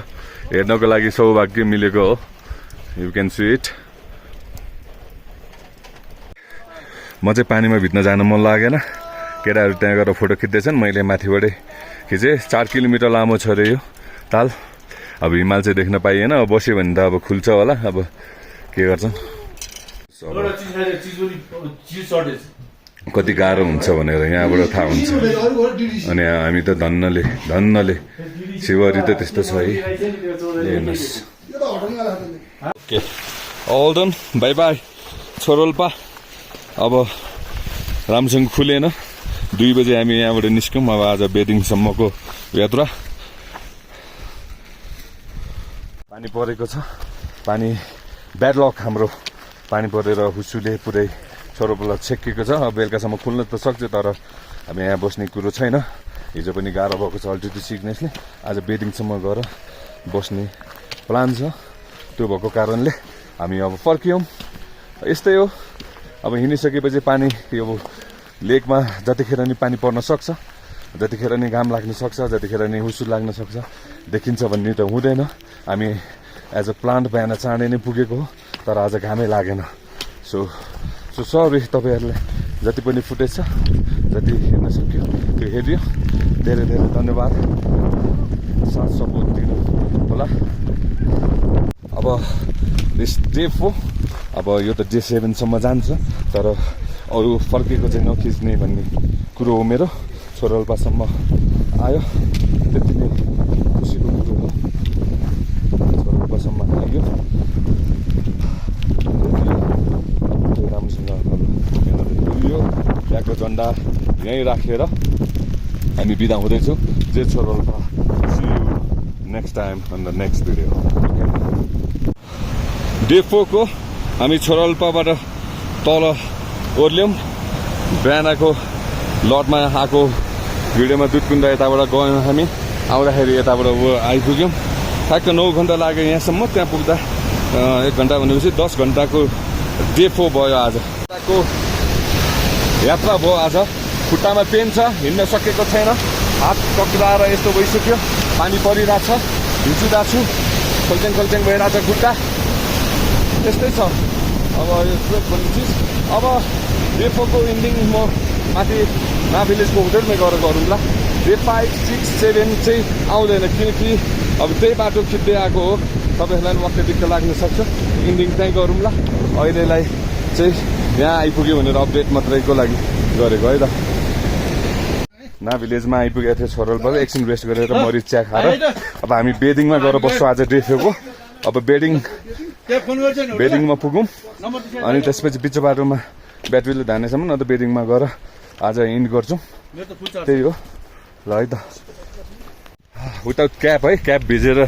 हेर्नको लागि सौभाग्य मिलेको हो। You can see it. म चाहिँ पानीमा भित्न जान मन लागेन। केटाहरू त्यहाँ गएर फोटो खिच्दैछन्, मैले माथिबाटै खिचेँ। 4 किलोमिटर लामो छ अरे यो ताल। अब हिमाल चाहिँ देख्न पाइएन। अब बस्यो भने त अब खुल्छ होला, अब के गर्छन्। कति गाह्रो हुन्छ भनेर यहाँबाट थाहा हुन्छ। अनि हामी त धन्नले शिवरी त त्यस्तो छ है। हेर्नुहोस् okay all done, bye bye Tsorolpa. अब राम्रोसँग खुलेन। 2 बजे हामी यहाँबाट निस्क्यौँ। अब आज बेदिङसम्मको यात्रा। पानी परेको छ, पानी ब्याड लक हाम्रो। पानी परेर हुसुले पुरै छोरोल्पा छेकेको छ। अब बेलुकासम्म खुल्न त सक्छ, तर अब यहाँ बस्ने कुरो छैन। हिजो पनि गाह्रो भएको छ अल्टिट्युड सिक्नेसले। आज बेदिङसम्म गएर बस्ने प्लान छ। त्यो भएको कारणले हामी अब फर्कियौँ। यस्तै हो, अब हिँडिसकेपछि पानी यो लेकमा जतिखेर नि पानी पर्न सक्छ, जतिखेर नि घाम लाग्न सक्छ, जतिखेर नि हुसु लाग्न सक्छ। देखिन्छ भन्ने त हुँदैन। हामी एज अ प्लान्ट बिहान चाँडै नै पुगेको हो, तर आज घामै लागेन। सो सरी तपाईँहरूलाई जति पनि फुटेज छ, जति हेर्न सक्यो त्यो हेऱ्यो। धेरै धेरै धन्यवाद, साथ सपोर्ट दिनु होला। अब दिस डे 4, अब यो त डे 7सम्म जान्छ, तर अरू फर्केको चाहिँ नखिच्ने भन्ने कुरो हो मेरो। छोरोल्पासम्म आयो, त्यति नै खुसीको कुरो हो। छोरोल्पा मौसम लाग्यो राम्रोसँग यो त्यहाँको झन्डा यहीँ राखेर हामी बिदा हुँदैछौँ जे छोरोल्पा see you next time on the next video day 4 को हामी छोरोल्पाबाट तल ओर्ल्यौँ बिहानको लटमा आएको भिडियोमा दुधकुण्ड यताबाट गयौँ हामी आउँदाखेरि यताबाट आइपुग्यौँ ठ्याक्क 9 घन्टा लाग्यो यहाँसम्म त्यहाँ पुग्दा 1 घन्टा भनेपछि 10 घन्टाको डे 4 भयो आज यात्रा भयो आज खुट्टामा पेन छ हिँड्न सकेको छैन हात कक्राएर यस्तो भइसक्यो पानी परिरहेछ भिजिरहेको छु खोल्च्याङ भइरहेछ खुट्टा त्यस्तै छ अब यो ट्रेक भन्ने चिज अब डे 4 को इन्डिङ म माथि ना भिलेजको होटेलमै गएर गरौँला डे 5, 6, 7 चाहिँ आउँदैन किनकि अब त्यही बाटो खिच्दै आएको हो तपाईँहरूलाई पनि वक्कै दिक्क लाग्न सक्छ इन्डिङ त्यहीँ गरौँला अहिलेलाई चाहिँ यहाँ आइपुग्यो भनेर अपडेट मात्रैको लागि गरेको है त ना भिलेजमा आइपुगेको थियो छोरोल्पाको एकछिन रेस्ट गरेर मरिच चिया खाएर अब हामी बेडिङमा गएर बस्छौँ आज डे 4 को अब बेडिङमा पुगौँ अनि त्यसपछि बिच बाटोमा ब्याट्रीले धानेसम्म न त बेडिङमा गएर आज इन्ड गर्छौँ त्यही हो ल है त विदाउट क्याप है क्याप भिजेर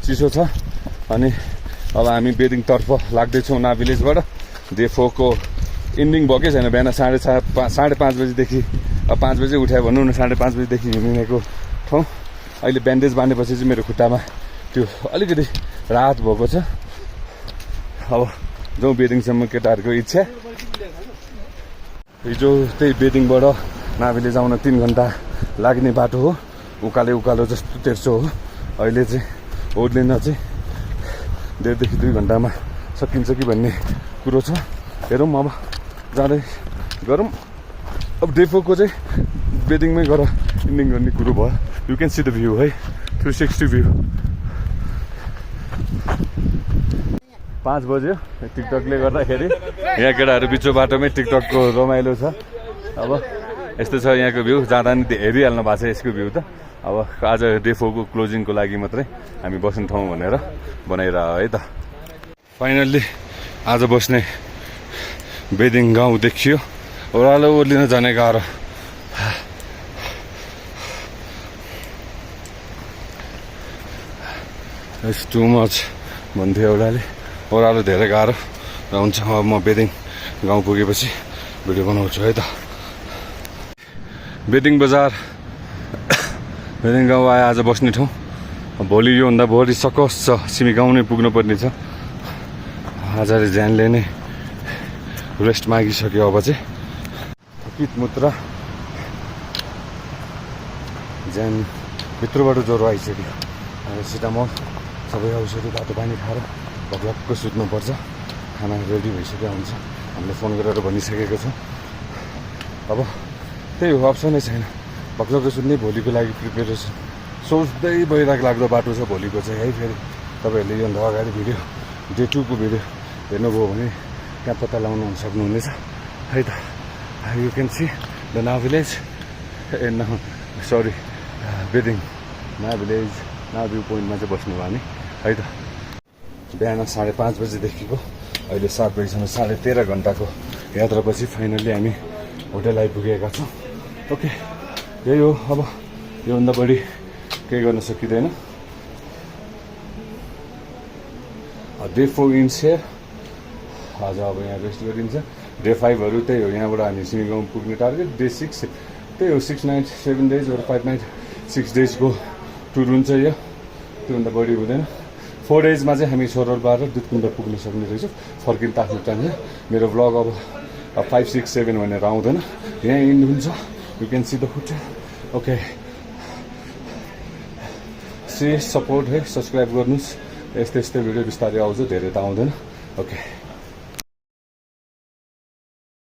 चिसो छ अनि अब हामी बेडिङतर्फ लाग्दैछौँ ना भिलेजबाट डे 4 को इन्डिङ भएकै छैन बिहान 5:30 बजीदेखि 5 बजी उठायो भनौँ न 5:30 बजीदेखि हिँडेको ठाउँ अहिले ब्यान्डेज बाँधेपछि चाहिँ मेरो खुट्टामा त्यो अलिकति राहत भएको छ अब जाउँ बेडिङसम्म केटाहरूको इच्छा हिजो त्यही बेडिङबाट ना भिलेज आउन 3 घन्टा लाग्ने बाटो हो उकालो जस्तो तेर्सो हो अहिले चाहिँ ओर्लिन चाहिँ 1.5 2 घन्टामा सकिन्छ कि भन्ने कुरो छ हेरौँ अब जाँदै गरौँ अब डे 4 को चाहिँ बेडिङमै गएर इन्डिङ गर्ने कुरो भयो you can see the view है 360 भ्यू 5 बज्यो टिकटकले गर्दाखेरि यहाँ केटाहरू बिचो बाटोमै टिकटकको रमाइलो छ अब यस्तो छ यहाँको भ्यू जाँदा नि हेरिहाल्नु भएको छ यसको भ्यू त अब आज डे 4 को क्लोजिङको लागि मात्रै हामी बस्ने ठाउँ भनेर बनाइरह है त फाइनल्ली आज बस्ने बेडिङ गाउँ देखियो ओह्रालो ओर्लिन जाने गाह्रो इट्स टु मच भन्थ्यो एउटाले ओह्रालो धेरै गाह्रो र हुन्छ अब म बेडिङ गाउँ पुगेपछि भिडियो बनाउँछु है त बेडिङ बजार बेडिङ गाउँ आयो आज बस्ने ठाउँ भोलि योभन्दा भोलि सकस छ सिमी गाउँ नै पुग्नुपर्ने छ आजले ज्यानले नै रेस्ट मागिसक्यो अब चाहिँ थकित मुद्रा ज्यान भित्रबाट ज्वरो आइसक्यो सिटामल सबै औषधी बाटो पानी खाएर भक्लक्क सुत्नुपर्छ खाना रेडी भइसक्यो हुन्छ हामीले फोन गरेर भनिसकेको छौँ अब त्यही हो अप्सनै छैन भक्लक्क सुत्ने भोलिको लागि प्रिपेरेसन सोच्दै भइरहेको लाग्दो बाटो छ भोलिको चाहिँ है फेरि तपाईँहरूले योभन्दा अगाडि भिडियो डे 2 को भिडियो हेर्नुभयो भने त्यहाँ पत्ता लगाउनु सक्नुहुनेछ है त यु क्यान सी द ना भिलेज बेडिङ ना भिलेज ना भ्यू पोइन्टमा चाहिँ बस्नुभयो नि है त बिहान 5:30 बजीदेखिको अहिले 7 बजीसम्म 13.5 घन्टाको यात्रापछि फाइनल्ली हामी होटेल आइपुगेका छौँ ओके यही हो अब योभन्दा बढी केही गर्न सकिँदैन डे 4 इन्स हियर आज अब यहाँ रेस्ट गरिन्छ डे 5 हरू त्यही हो यहाँबाट हामी सिमी गाउँ पुग्ने टार्गेट डे 6 त्यही हो 6 नाइट 7 डेज अरू 5 नाइट 6 डेजको टुर हुन्छ यो त्योभन्दा बढी हुँदैन 4 डेजमा चाहिँ हामी छोरोल्पाबाट दुधकुण्ड पुग्न सक्ने रहेछौँ फर्किन त आफ्नो टाइममा मेरो भ्लग अब 5, 6, 7 भनेर आउँदैन यहीँ इन्ड हुन्छ you can see the hotel okay say support है सब्सक्राइब गर्नुहोस् यस्तै भिडियो बिस्तारै आउँछ धेरै त आउँदैन ओके